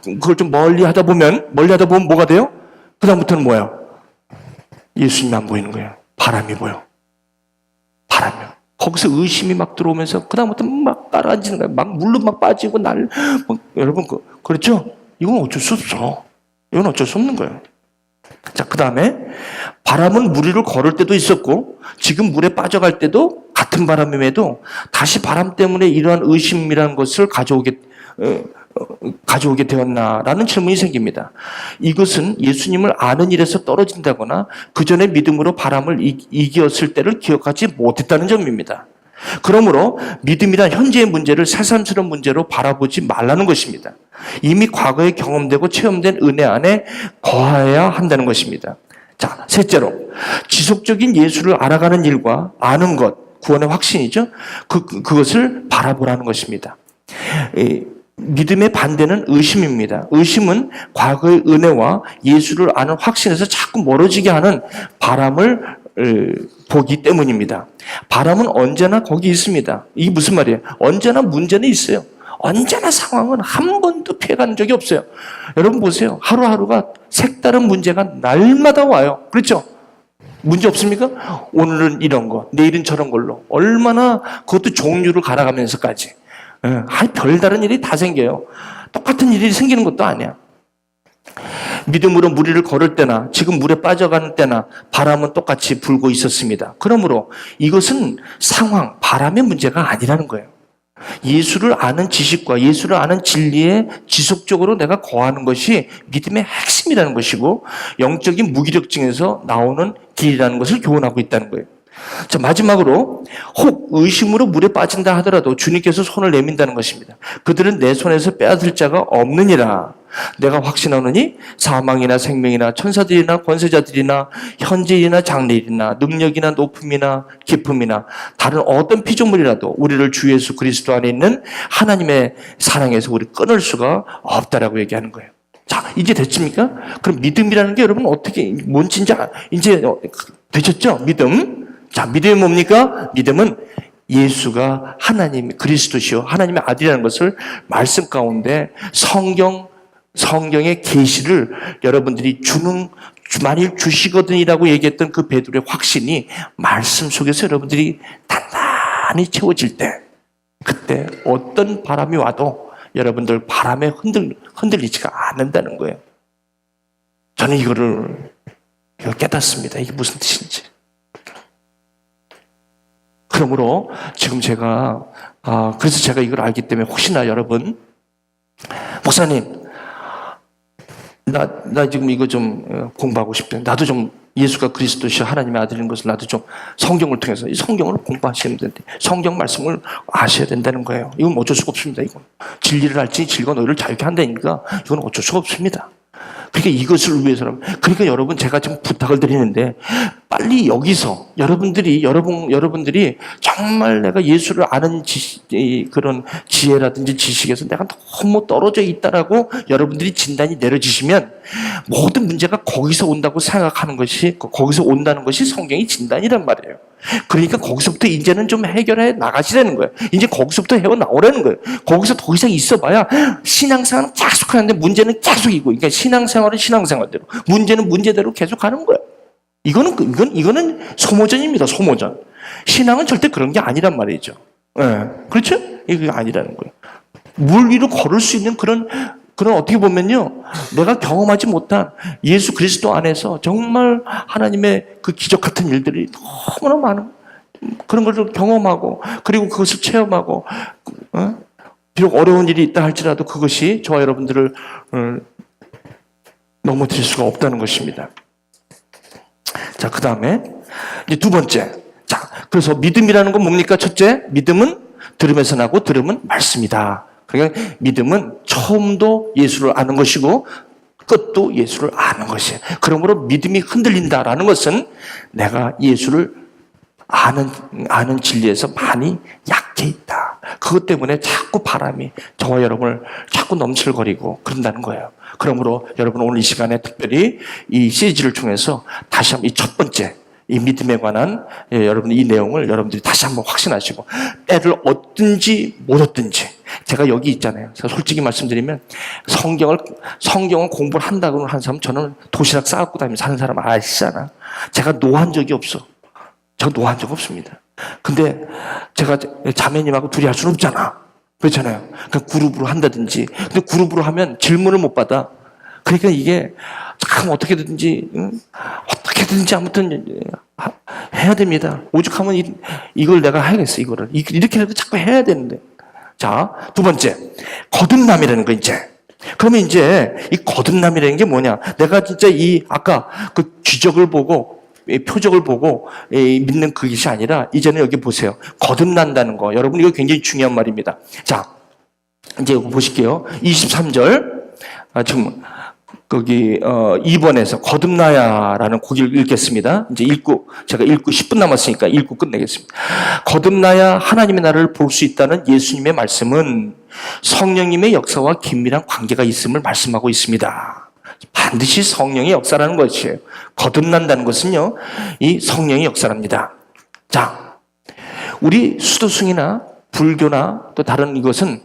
그걸 좀 멀리 하다 보면 뭐가 돼요? 그다음부터는 뭐예요? 예수님이 안 보이는 거예요. 바람이 보여. 바람이요. 거기서 의심이 막 들어오면서 그다음부터 막 가라앉는 거예요. 막 물로 막 빠지고 여러분 그렇죠? 이건 어쩔 수 없어. 이건 어쩔 수 없는 거예요. 자, 그다음에 바람은 물 위를 걸을 때도 있었고 지금 물에 빠져갈 때도 같은 바람임에도 다시 바람 때문에 이러한 의심이라는 것을 가져오게 되었나라는 질문이 생깁니다. 이것은 예수님을 아는 일에서 떨어진다거나 그 전에 믿음으로 바람을 이겼을 때를 기억하지 못했다는 점입니다. 그러므로 믿음이란 현재의 문제를 새삼스러운 문제로 바라보지 말라는 것입니다. 이미 과거에 경험되고 체험된 은혜 안에 거해야 한다는 것입니다. 자, 셋째로 지속적인 예수를 알아가는 일과 아는 것, 구원의 확신이죠. 그것을 바라보라는 것입니다. 믿음의 반대는 의심입니다. 의심은 과거의 은혜와 예수를 아는 확신에서 자꾸 멀어지게 하는 바람을 보기 때문입니다. 바람은 언제나 거기 있습니다. 이게 무슨 말이에요? 언제나 문제는 있어요. 언제나 상황은 한 번도 피해간 적이 없어요. 여러분 보세요. 하루하루가 색다른 문제가 날마다 와요. 그렇죠? 문제 없습니까? 오늘은 이런 거, 내일은 저런 걸로. 얼마나 그것도 종류를 갈아가면서까지. 별다른 일이 다 생겨요. 똑같은 일이 생기는 것도 아니야. 믿음으로 물 위를 걸을 때나 지금 물에 빠져가는 때나 바람은 똑같이 불고 있었습니다. 그러므로 이것은 상황, 바람의 문제가 아니라는 거예요. 예수를 아는 지식과 예수를 아는 진리에 지속적으로 내가 거하는 것이 믿음의 핵심이라는 것이고 영적인 무기력증에서 나오는 길이라는 것을 교훈하고 있다는 거예요. 자, 마지막으로 혹 의심으로 물에 빠진다 하더라도 주님께서 손을 내민다는 것입니다. 그들은 내 손에서 빼앗을 자가 없느니라. 내가 확신하노니 사망이나 생명이나 천사들이나 권세자들이나 현재이나 장래일이나 능력이나 높음이나 깊음이나 다른 어떤 피조물이라도 우리를 주 예수 그리스도 안에 있는 하나님의 사랑에서 우리 끊을 수가 없다라고 얘기하는 거예요. 자, 이제 됐습니까? 그럼 믿음이라는 게 여러분 어떻게 뭔지 이제 되셨죠? 믿음. 자, 믿음이 뭡니까? 믿음은 예수가 하나님 그리스도시요 하나님의 아들이라는 것을 말씀 가운데 성경의 계시를 여러분들이 만일 주시거든이라고 얘기했던 그 베드로의 확신이 말씀 속에서 여러분들이 단단히 채워질 때 그때 어떤 바람이 와도 여러분들 바람에 흔들리지가 않는다는 거예요. 저는 이거를 깨닫습니다. 이게 무슨 뜻인지. 그러므로 지금 그래서 제가 이걸 알기 때문에 혹시나 여러분, 목사님, 나 지금 이거 좀 공부하고 싶어요. 나도 좀 예수가 그리스도시 하나님의 아들인 것을 나도 좀 성경을 통해서 이 성경을 공부하시면 되는데 성경 말씀을 아셔야 된다는 거예요. 이건 어쩔 수가 없습니다. 이건 진리를 알지 진리가 너희를 자유케 한다니까 이건 어쩔 수가 없습니다. 그러니까 이것을 위해서라면 그러니까 여러분 제가 좀 부탁을 드리는데 빨리 여기서 여러분들이 정말 내가 예수를 아는 그런 지혜라든지 지식에서 내가 너무 떨어져 있다라고 여러분들이 진단이 내려지시면 모든 문제가 거기서 온다고 생각하는 것이 거기서 온다는 것이 성경의 진단이란 말이에요. 그러니까 거기서부터 이제는 좀 해결해 나가시라는 거예요. 이제 거기서부터 헤어나오라는 거예요. 거기서 더 이상 있어봐야 신앙생활은 계속 하는데 문제는 계속이고 그러니까 신앙생활은 신앙생활대로 문제는 문제대로 계속 가는 거예요. 이거는 소모전입니다. 소모전. 신앙은 절대 그런 게 아니란 말이죠. 그렇죠? 이게 아니라는 거예요. 물 위로 걸을 수 있는 그런 어떻게 보면요. 내가 경험하지 못한 예수 그리스도 안에서 정말 하나님의 그 기적 같은 일들이 너무나 많은 그런 것을 경험하고 그리고 그것을 체험하고 비록 어려운 일이 있다 할지라도 그것이 저와 여러분들을 넘어뜨릴 수가 없다는 것입니다. 자, 그 다음에 이제 두 번째. 자, 그래서 믿음이라는 건 뭡니까? 첫째, 믿음은 들음에서 나고 들음은 말씀이다. 그러니까 믿음은 처음도 예수를 아는 것이고 끝도 예수를 아는 것이에요. 그러므로 믿음이 흔들린다라는 것은 내가 예수를 아는 진리에서 많이 약해 있다. 그것 때문에 자꾸 바람이 저와 여러분을 자꾸 넘실거리고 그런다는 거예요. 그러므로 여러분 오늘 이 시간에 특별히 이 시리즈를 통해서 다시 한번 이 첫 번째 이 믿음에 관한 여러분 이 내용을 여러분들이 다시 한번 확신하시고 때를 얻든지 못 얻든지 제가 여기 있잖아요. 제가 솔직히 말씀드리면 성경을 공부를 한다고 하는 사람 저는 도시락 싸갖고 다니면서 사는 사람 아시잖아. 제가 노한 적이 없어. 제가 노한 적 없습니다. 근데 제가 자매님하고 둘이 할 수는 없잖아. 그렇잖아요. 그러니까 그룹으로 한다든지. 근데 그룹으로 하면 질문을 못 받아. 그러니까 이게 참 어떻게든지 아무튼 해야 됩니다. 오죽하면 이걸 내가 해야겠어. 이거를 이렇게라도 자꾸 해야 되는데. 자, 두 번째 거듭남이라는 거 이제. 그러면 이제 이 거듭남이라는 게 뭐냐? 내가 진짜 아까 그 기적을 보고 표적을 보고 믿는 그것이 아니라 이제는 여기 보세요. 거듭난다는 거. 여러분 이거 굉장히 중요한 말입니다. 자, 이제 이거 보실게요. 23절 지금 거기 2번에서 거듭나야라는 곡을 읽겠습니다. 이제 제가 읽고 10분 남았으니까 읽고 끝내겠습니다. 거듭나야 하나님의 나라를 볼 수 있다는 예수님의 말씀은 성령님의 역사와 긴밀한 관계가 있음을 말씀하고 있습니다. 반드시 성령의 역사라는 것이에요. 거듭난다는 것은요, 이 성령의 역사랍니다. 자, 우리 수도승이나 불교나 또 다른 이것은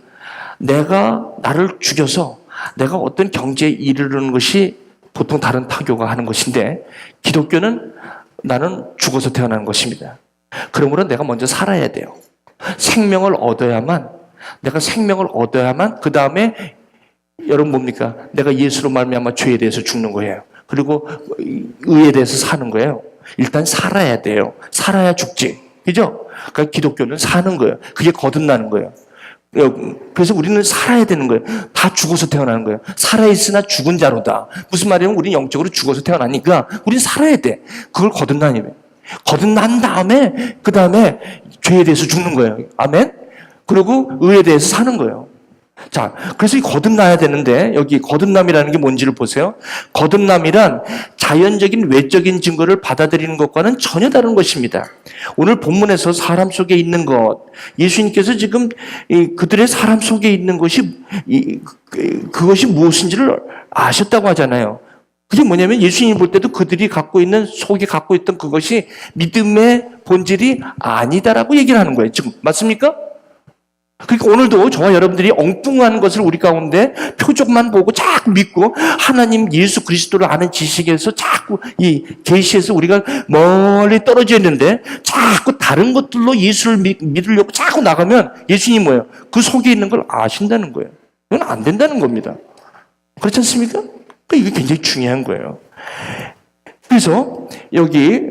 내가 나를 죽여서 내가 어떤 경지에 이르르는 것이 보통 다른 타교가 하는 것인데 기독교는 나는 죽어서 태어나는 것입니다. 그러므로 내가 먼저 살아야 돼요. 내가 생명을 얻어야만 그 다음에 여러분 뭡니까? 내가 예수로 말미암아 죄에 대해서 죽는 거예요. 그리고 의에 대해서 사는 거예요. 일단 살아야 돼요. 살아야 죽지. 그죠? 그러니까 기독교는 사는 거예요. 그게 거듭나는 거예요. 그래서 우리는 살아야 되는 거예요. 다 죽어서 태어나는 거예요. 살아있으나 죽은 자로다. 무슨 말이냐면 우리는 영적으로 죽어서 태어나니까 우리는 살아야 돼. 그걸 거듭나는 거예요. 거듭난 다음에 그 다음에 죄에 대해서 죽는 거예요. 아멘? 그리고 의에 대해서 사는 거예요. 자, 그래서 이 거듭나야 되는데 여기 거듭남이라는 게 뭔지를 보세요. 거듭남이란 자연적인 외적인 증거를 받아들이는 것과는 전혀 다른 것입니다. 오늘 본문에서 사람 속에 있는 것, 예수님께서 지금 그들의 사람 속에 있는 것이 그것이 무엇인지를 아셨다고 하잖아요. 그게 뭐냐면 예수님 볼 때도 그들이 속에 갖고 있던 그것이 믿음의 본질이 아니다라고 얘기를 하는 거예요. 지금 맞습니까? 그러니까 오늘도 저와 여러분들이 엉뚱한 것을 우리 가운데 표적만 보고 자꾸 믿고 하나님 예수 그리스도를 아는 지식에서 자꾸 이 계시에서 우리가 멀리 떨어져 있는데 자꾸 다른 것들로 예수를 믿으려고 자꾸 나가면 예수님 뭐예요? 그 속에 있는 걸 아신다는 거예요. 이건 안 된다는 겁니다. 그렇지 않습니까? 그러니까 이게 굉장히 중요한 거예요. 그래서 여기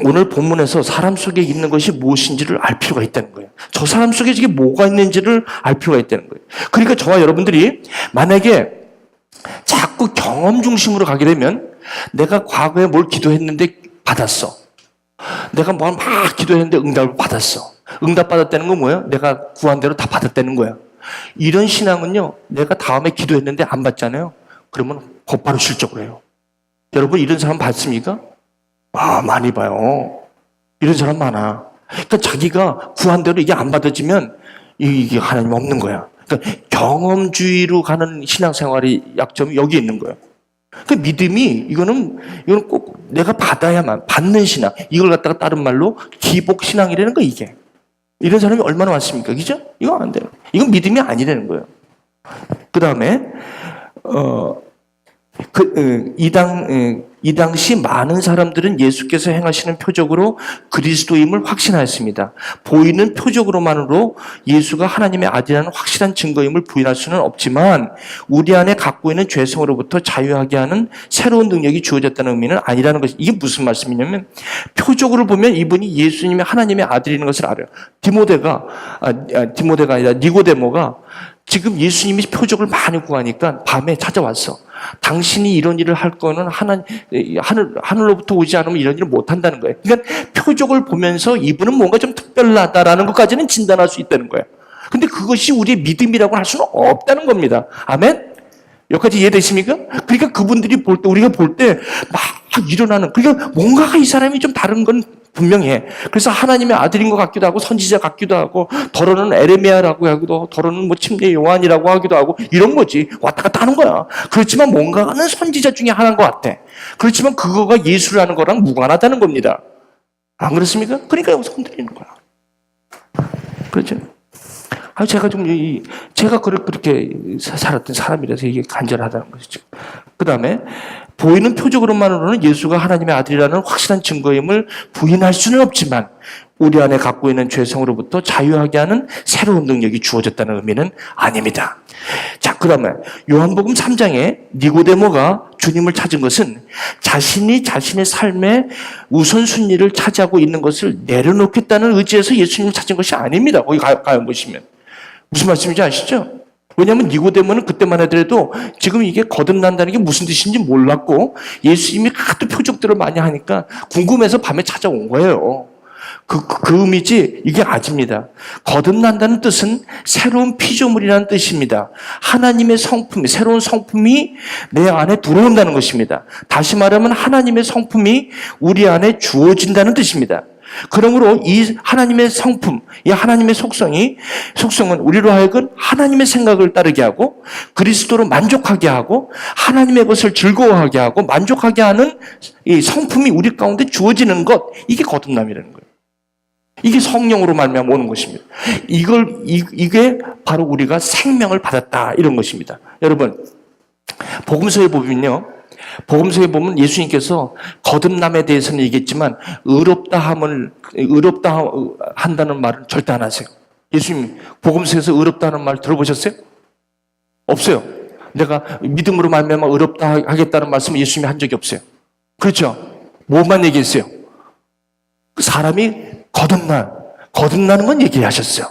오늘 본문에서 사람 속에 있는 것이 무엇인지를 알 필요가 있다는 거예요. 저 사람 속에 이게 뭐가 있는지를 알 필요가 있다는 거예요. 그러니까 저와 여러분들이 만약에 자꾸 경험 중심으로 가게 되면 내가 과거에 뭘 기도했는데 받았어. 내가 막 기도했는데 응답을 받았어. 응답받았다는 건 뭐예요? 내가 구한 대로 다 받았다는 거예요. 이런 신앙은요, 내가 다음에 기도했는데 안 받잖아요. 그러면 곧바로 실족을 해요. 여러분 이런 사람 봤습니까? 많이 봐요. 이런 사람 많아. 그러니까 자기가 구한 대로 이게 안 받아지면 이게 하나님 없는 거야. 그러니까 경험주의로 가는 신앙생활의 약점이 여기 있는 거예요. 그 믿음이 이거는 꼭 내가 받아야만 받는 신앙. 이걸 갖다가 다른 말로 기복 신앙이라는 거 이게. 이런 사람이 얼마나 많습니까? 그죠? 이거 안 돼요. 이건 믿음이 아니라는 거예요. 그 다음에 이 당시 많은 사람들은 예수께서 행하시는 표적으로 그리스도임을 확신하였습니다. 보이는 표적으로만으로 예수가 하나님의 아들이라는 확실한 증거임을 부인할 수는 없지만 우리 안에 갖고 있는 죄성으로부터 자유하게 하는 새로운 능력이 주어졌다는 의미는 아니라는 것이 이게 무슨 말씀이냐면 표적으로 보면 이분이 예수님의 하나님의 아들이라는 것을 알아요. 디모데가 아니라 니고데모가 지금 예수님이 표적을 많이 구하니까 밤에 찾아왔어. 당신이 이런 일을 할 거는 하늘로부터 오지 않으면 이런 일을 못 한다는 거예요. 그러니까 표적을 보면서 이분은 뭔가 좀 특별하다라는 것까지는 진단할 수 있다는 거예요. 근데 그것이 우리의 믿음이라고 할 수는 없다는 겁니다. 아멘? 여기까지 이해되십니까? 그러니까 그분들이 볼 때, 우리가 볼 때 막 일어나는, 그러니까 뭔가가 이 사람이 좀 다른 건 분명해. 그래서 하나님의 아들인 것 같기도 하고, 선지자 같기도 하고, 더러는 에레미야라고 하기도, 더러는 뭐 침례 요한이라고 하기도 하고, 이런 거지. 왔다 갔다 하는 거야. 그렇지만 뭔가는 선지자 중에 하나인 것 같아. 그렇지만 그거가 예수라는 거랑 무관하다는 겁니다. 안 그렇습니까? 그러니까 여기서 흔들리는 거야. 그렇죠? 제가 그렇게 살았던 사람이라서 이게 간절하다는 것이죠. 그 다음에, 보이는 표적으로만으로는 예수가 하나님의 아들이라는 확실한 증거임을 부인할 수는 없지만, 우리 안에 갖고 있는 죄성으로부터 자유하게 하는 새로운 능력이 주어졌다는 의미는 아닙니다. 자, 그 다음에, 요한복음 3장에 니고데모가 주님을 찾은 것은 자신이 자신의 삶의 우선순위를 차지하고 있는 것을 내려놓겠다는 의지에서 예수님을 찾은 것이 아닙니다. 거기 가요 보시면. 무슨 말씀인지 아시죠? 왜냐하면 니고데모는 그때만 하더라도 지금 이게 거듭난다는 게 무슨 뜻인지 몰랐고 예수님이 하도 표적들을 많이 하니까 궁금해서 밤에 찾아온 거예요. 그 의미지 이게 아닙니다. 거듭난다는 뜻은 새로운 피조물이라는 뜻입니다. 하나님의 성품이, 새로운 성품이 내 안에 들어온다는 것입니다. 다시 말하면 하나님의 성품이 우리 안에 주어진다는 뜻입니다. 그러므로 이 하나님의 성품, 이 하나님의 속성은 우리로 하여금 하나님의 생각을 따르게 하고 그리스도로 만족하게 하고 하나님의 것을 즐거워하게 하고 만족하게 하는 이 성품이 우리 가운데 주어지는 것, 이게 거듭남이라는 거예요. 이게 성령으로 말미암아 오는 것입니다. 이게 바로 우리가 생명을 받았다 이런 것입니다. 여러분, 복음서에 보면 예수님께서 거듭남에 대해서는 얘기했지만 의롭다 한다는 말은 절대 안 하세요. 예수님 복음서에서 의롭다는 말 들어보셨어요? 없어요. 내가 믿음으로 말미암아 의롭다 하겠다는 말씀을 예수님이 한 적이 없어요. 그렇죠? 뭐만 얘기했어요? 사람이 거듭나는 건 얘기하셨어요.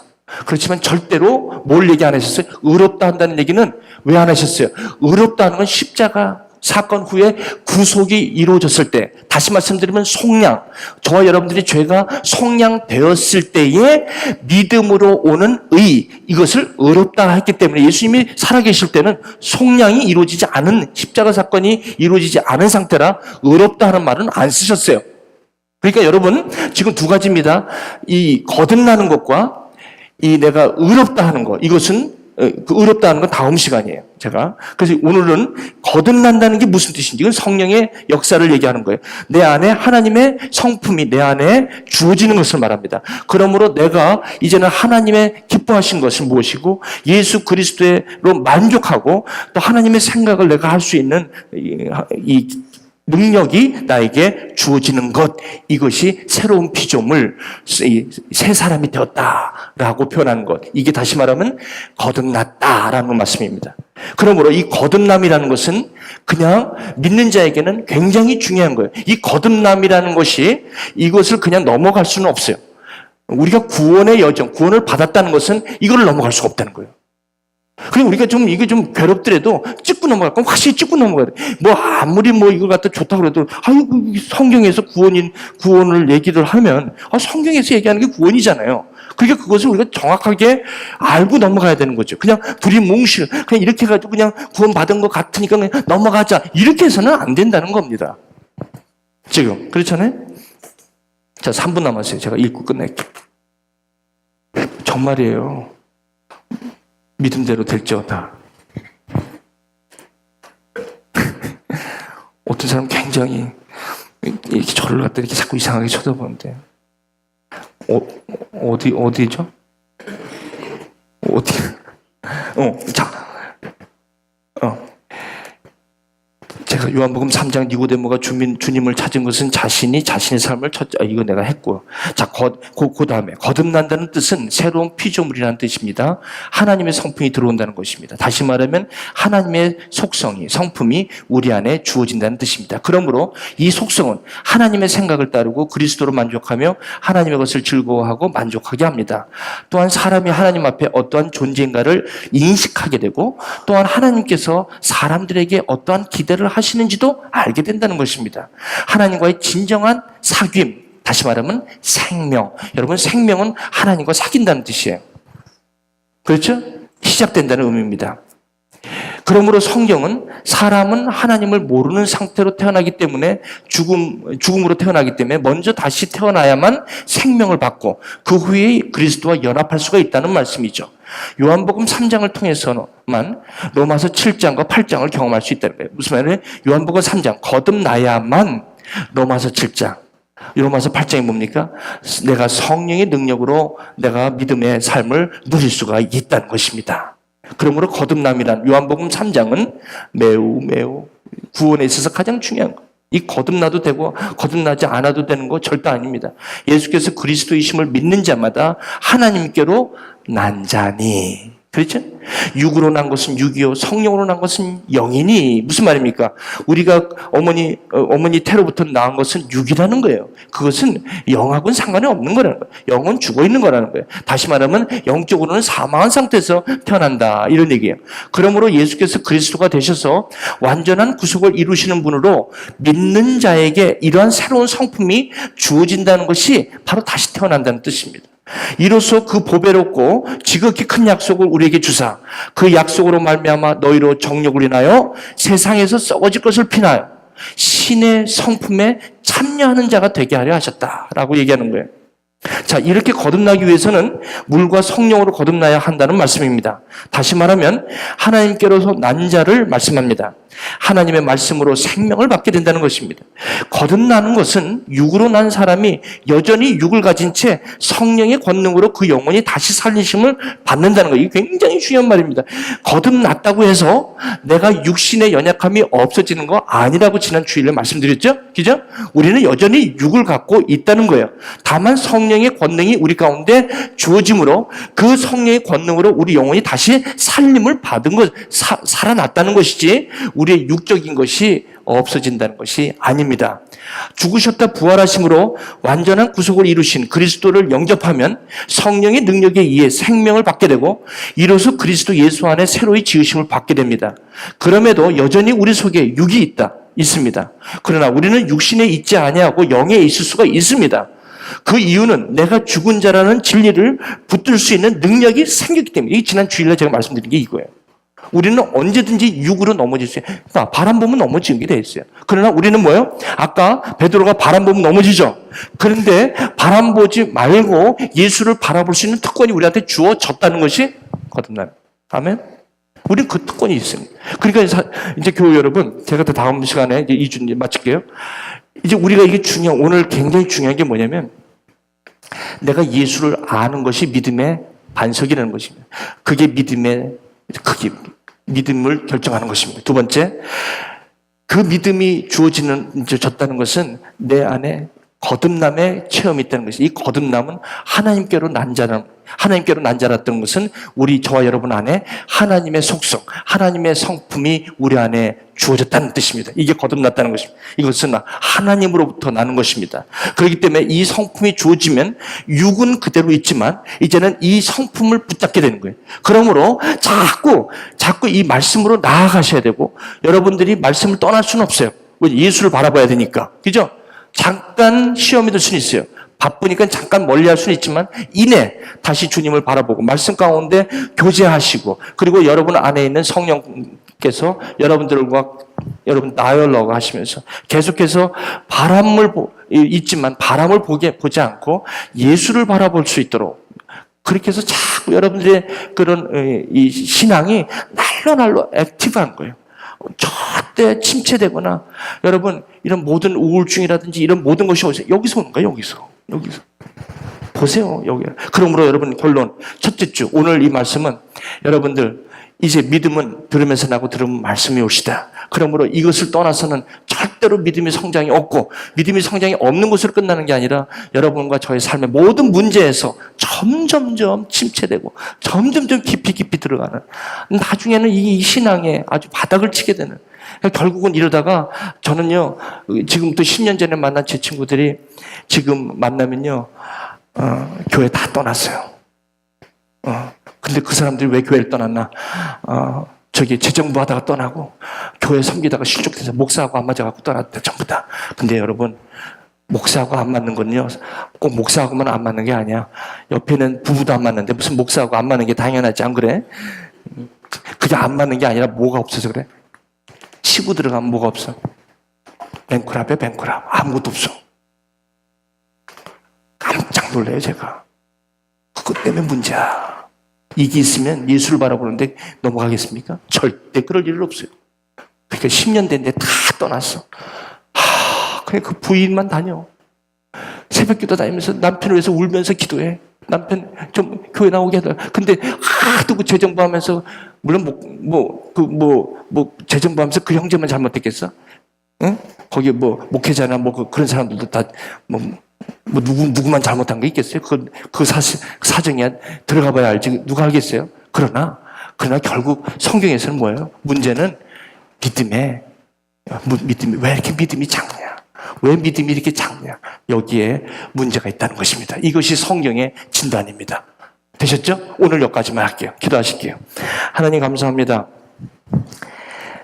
그렇지만 절대로 뭘 얘기 안 하셨어요? 의롭다 한다는 얘기는 왜 안 하셨어요? 의롭다 하는 건 십자가 사건 후에 구속이 이루어졌을 때, 다시 말씀드리면 속량, 저와 여러분들이 죄가 속량되었을 때에 믿음으로 오는 의, 이것을 의롭다 했기 때문에 예수님이 살아계실 때는 속량이 이루어지지 않은, 십자가 사건이 이루어지지 않은 상태라 의롭다 하는 말은 안 쓰셨어요. 그러니까 여러분, 지금 두 가지입니다. 이 거듭나는 것과 이 내가 의롭다 하는 것, 이것은 그 의롭다 하는 건 다음 시간이에요. 그래서 오늘은 거듭난다는 게 무슨 뜻인지, 이건 성령의 역사를 얘기하는 거예요. 내 안에 하나님의 성품이 내 안에 주어지는 것을 말합니다. 그러므로 내가 이제는 하나님의 기뻐하신 것은 무엇이고 예수 그리스도로 만족하고 또 하나님의 생각을 내가 할 수 있는 이 능력이 나에게 주어지는 것, 이것이 새로운 피조물, 새 사람이 되었다라고 표현하는 것, 이게 다시 말하면 거듭났다라는 말씀입니다. 그러므로 이 거듭남이라는 것은 그냥 믿는 자에게는 굉장히 중요한 거예요. 이 거듭남이라는 것이 이것을 그냥 넘어갈 수는 없어요. 우리가 구원의 여정, 구원을 받았다는 것은 이걸 넘어갈 수가 없다는 거예요. 그리고 우리가 이게 좀 괴롭더라도 찍고 넘어갈 건 확실히 찍고 넘어가야 돼. 아무리 이걸 갖다 좋다고 그래도, 성경에서 구원을 얘기를 하면, 성경에서 얘기하는 게 구원이잖아요. 그러니까 그것을 우리가 정확하게 알고 넘어가야 되는 거죠. 그냥 두리뭉실, 그냥 이렇게 해가지고 그냥 구원받은 것 같으니까 그냥 넘어가자. 이렇게 해서는 안 된다는 겁니다. 지금. 그렇잖아요? 자, 3분 남았어요. 제가 읽고 끝낼게요. 정말이에요. 믿음대로 될지어다. 어떤 사람 굉장히 이렇게 저를 갖다 이렇게 자꾸 이상하게 쳐다보는데, 어디죠? 제가 요한복음 3장 니고데모가 주님을 찾은 것은 자신이 자신의 삶을 이거 내가 했고. 자, 그 다음에 거듭난다는 뜻은 새로운 피조물이라는 뜻입니다. 하나님의 성품이 들어온다는 것입니다. 다시 말하면 하나님의 속성이, 성품이 우리 안에 주어진다는 뜻입니다. 그러므로 이 속성은 하나님의 생각을 따르고 그리스도로 만족하며 하나님의 것을 즐거워하고 만족하게 합니다. 또한 사람이 하나님 앞에 어떠한 존재인가를 인식하게 되고, 또한 하나님께서 사람들에게 어떠한 기대를 하시는지도 알게 된다는 것입니다. 하나님과의 진정한 사귐, 다시 말하면 생명. 여러분, 생명은 하나님과 사귄다는 뜻이에요. 그렇죠? 시작된다는 의미입니다. 그러므로 성경은 사람은 하나님을 모르는 상태로 태어나기 때문에 죽음으로 태어나기 때문에 먼저 다시 태어나야만 생명을 받고 그 후에 그리스도와 연합할 수가 있다는 말씀이죠. 요한복음 3장을 통해서만 로마서 7장과 8장을 경험할 수 있다는 거예요. 무슨 말이에요? 요한복음 3장 거듭나야만 로마서 7장 로마서 8장이 뭡니까? 내가 성령의 능력으로 내가 믿음의 삶을 누릴 수가 있다는 것입니다. 그러므로 거듭남이란 요한복음 3장은 매우 구원에 있어서 가장 중요한 거. 이 거듭나도 되고 거듭나지 않아도 되는 거 절대 아닙니다. 예수께서 그리스도이심을 믿는 자마다 하나님께로 난 자니. 그렇죠? 육으로 난 것은 육이요 성령으로 난 것은 영이니. 무슨 말입니까? 우리가 어머니 태로부터 낳은 것은 육이라는 거예요. 그것은 영하고는 상관이 없는 거라는 거예요. 영은 죽어 있는 거라는 거예요. 다시 말하면 영적으로는 사망한 상태에서 태어난다 이런 얘기예요. 그러므로 예수께서 그리스도가 되셔서 완전한 구속을 이루시는 분으로 믿는 자에게 이러한 새로운 성품이 주어진다는 것이 바로 다시 태어난다는 뜻입니다. 이로써 그 보배롭고 지극히 큰 약속을 우리에게 주사 그 약속으로 말미암아 너희로 정욕을 인하여 세상에서 썩어질 것을 피하여 신의 성품에 참여하는 자가 되게 하려 하셨다라고 얘기하는 거예요. 자, 이렇게 거듭나기 위해서는 물과 성령으로 거듭나야 한다는 말씀입니다. 다시 말하면 하나님께로서 난 자를 말씀합니다. 하나님의 말씀으로 생명을 받게 된다는 것입니다. 거듭나는 것은 육으로 난 사람이 여전히 육을 가진 채 성령의 권능으로 그 영혼이 다시 살리심을 받는다는 거예요. 이게 굉장히 중요한 말입니다. 거듭났다고 해서 내가 육신의 연약함이 없어지는 거 아니라고 지난 주일에 말씀드렸죠? 그죠? 우리는 여전히 육을 갖고 있다는 거예요. 다만 성령의 권능이 우리 가운데 주어짐으로 그 성령의 권능으로 우리 영혼이 다시 살림을 받은 것, 살아났다는 것이지 우리의 육적인 것이 없어진다는 것이 아닙니다. 죽으셨다 부활하심으로 완전한 구속을 이루신 그리스도를 영접하면 성령의 능력에 의해 생명을 받게 되고 이로써 그리스도 예수 안에 새로이 지으심을 받게 됩니다. 그럼에도 여전히 우리 속에 육이 있습니다. 그러나 우리는 육신에 있지 아니하고 영에 있을 수가 있습니다. 그 이유는 내가 죽은 자라는 진리를 붙들 수 있는 능력이 생겼기 때문에. 이 지난 주일날 제가 말씀드린 게 이거예요. 우리는 언제든지 육으로 넘어질 수 있어요. 그러니까 바람 보면 넘어지는 게 돼 있어요. 그러나 우리는 뭐예요? 아까 베드로가 바람 보면 넘어지죠. 그런데 바람 보지 말고 예수를 바라볼 수 있는 특권이 우리한테 주어졌다는 것이 거듭나는. 아멘. 우리는 그 특권이 있습니다. 그러니까 이제 교회 여러분, 제가 또 다음 시간에 이제 2주 마칠게요. 이제 우리가 이게 오늘 굉장히 중요한 게 뭐냐면 내가 예수를 아는 것이 믿음의 반석이라는 것입니다. 그게 믿음의 믿음을 결정하는 것입니다. 두 번째, 그 믿음이 졌다는 것은 내 안에 거듭남의 체험이 있다는 것이, 이 거듭남은 하나님께로 난 자랐던 것은 저와 여러분 안에 하나님의 속성, 하나님의 성품이 우리 안에 주어졌다는 뜻입니다. 이게 거듭났다는 것입니다. 이것은 하나님으로부터 나는 것입니다. 그렇기 때문에 이 성품이 주어지면 육은 그대로 있지만 이제는 이 성품을 붙잡게 되는 거예요. 그러므로 자꾸 이 말씀으로 나아가셔야 되고, 여러분들이 말씀을 떠날 수는 없어요. 예수를 바라봐야 되니까. 그죠? 잠깐 시험이 들 수는 있어요. 바쁘니까 잠깐 멀리 할 수는 있지만 이내 다시 주님을 바라보고 말씀 가운데 교제하시고, 그리고 여러분 안에 있는 성령께서 여러분들과 여러분 다이얼로그 하시면서 계속해서 있지만 바람을 보지 않고 예수를 바라볼 수 있도록, 그렇게 해서 자꾸 여러분들의 그런 이 신앙이 날로 액티브한 거예요. 절대 침체되거나, 여러분 이런 모든 우울증이라든지 이런 모든 것이 여기서 오는 거예요. 여기서 보세요. 여기. 그러므로 여러분 결론, 첫째 주 오늘 이 말씀은 여러분들 이제 믿음은 들으면서 나고 들으면 말씀이 오시다. 그러므로 이것을 떠나서는 절대로 믿음의 성장이 없고, 믿음의 성장이 없는 것으로 끝나는 게 아니라 여러분과 저의 삶의 모든 문제에서 점점점 침체되고 점점점 깊이 들어가는, 나중에는 이 신앙에 아주 바닥을 치게 되는, 결국은 이러다가 저는요, 지금부터 10년 전에 만난 제 친구들이 지금 만나면요, 교회 다 떠났어요. 근데 그 사람들이 왜 교회를 떠났나? 재정부 하다가 떠나고, 교회 섬기다가 실족돼서 목사하고 안 맞아갖고 떠났다, 전부 다. 근데 여러분, 목사하고 안 맞는 건요, 꼭 목사하고만 안 맞는 게 아니야. 옆에는 부부도 안 맞는데 무슨 목사하고 안 맞는 게 당연하지, 안 그래? 그게 안 맞는 게 아니라 뭐가 없어서 그래? 치고 들어가면 뭐가 없어? 뱅크랍이야, 뱅크랍. 아무것도 없어. 깜짝 놀래요, 제가. 그것 때문에 문제야. 이게 있으면 예수를 바라보는데 넘어가겠습니까? 절대 그럴 일 없어요. 그러니까 10년 됐는데 다 떠났어. 그냥 그 부인만 다녀. 새벽 기도 다니면서 남편을 위해서 울면서 기도해. 남편 좀 교회 나오게 하더라. 근데 하도 그 재정부하면서, 물론 재정부하면서 그 형제만 잘못됐겠어? 응? 거기 목회자나 그런 사람들도 다 누구만 잘못한 게 있겠어요? 그 사정이야. 들어가 봐야 알지. 누가 알겠어요? 그러나 결국 성경에서는 뭐예요? 문제는 믿음이 왜 이렇게 믿음이 작냐? 왜 믿음이 이렇게 작냐? 여기에 문제가 있다는 것입니다. 이것이 성경의 진단입니다. 되셨죠? 오늘 여기까지만 할게요. 기도하실게요. 하나님 감사합니다.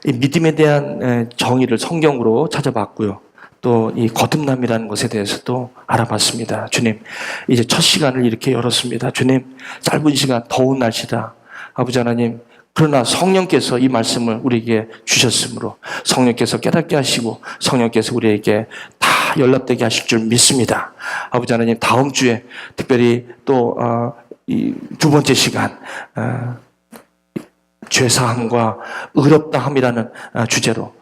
이 믿음에 대한 정의를 성경으로 찾아봤고요. 또 이 거듭남이라는 것에 대해서도 알아봤습니다. 주님, 이제 첫 시간을 이렇게 열었습니다. 주님, 짧은 시간, 더운 날씨다. 아버지 하나님, 그러나 성령께서 이 말씀을 우리에게 주셨으므로 성령께서 깨닫게 하시고 성령께서 우리에게 다 연락되게 하실 줄 믿습니다. 아버지 하나님, 다음 주에 특별히 또 이 두 번째 시간 죄사함과 의롭다함이라는 주제로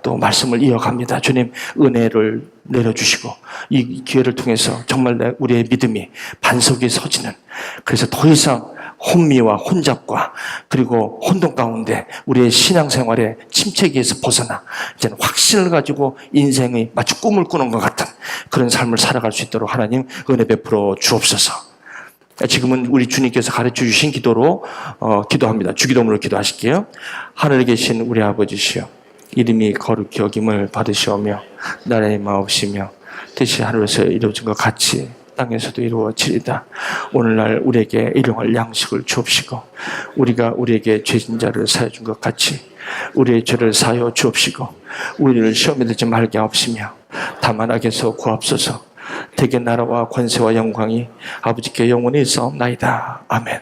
또 말씀을 이어갑니다. 주님, 은혜를 내려주시고 이 기회를 통해서 정말 우리의 믿음이 반석에 서지는, 그래서 더 이상 혼미와 혼잡과 그리고 혼돈 가운데 우리의 신앙생활의 침체기에서 벗어나 이제는 확신을 가지고 인생의 마치 꿈을 꾸는 것 같은 그런 삶을 살아갈 수 있도록 하나님 은혜 베풀어 주옵소서. 지금은 우리 주님께서 가르쳐 주신 기도로 기도합니다. 주기도문으로 기도하실게요. 하늘에 계신 우리 아버지시여, 이름이 거룩히 여김을 받으시오며 나라의 마옵시며 뜻이 하늘에서 이루어진 것 같이 땅에서도 이루어지리다. 오늘날 우리에게 일용할 양식을 주옵시고 우리가 우리에게 죄진 자를 사여 준 것 같이 우리의 죄를 사여 주옵시고 우리를 시험에 들지 말게 하옵시며 다만 악에서 구하옵소서. 대개 나라와 권세와 영광이 아버지께 영원히 있사옵나이다. 아멘.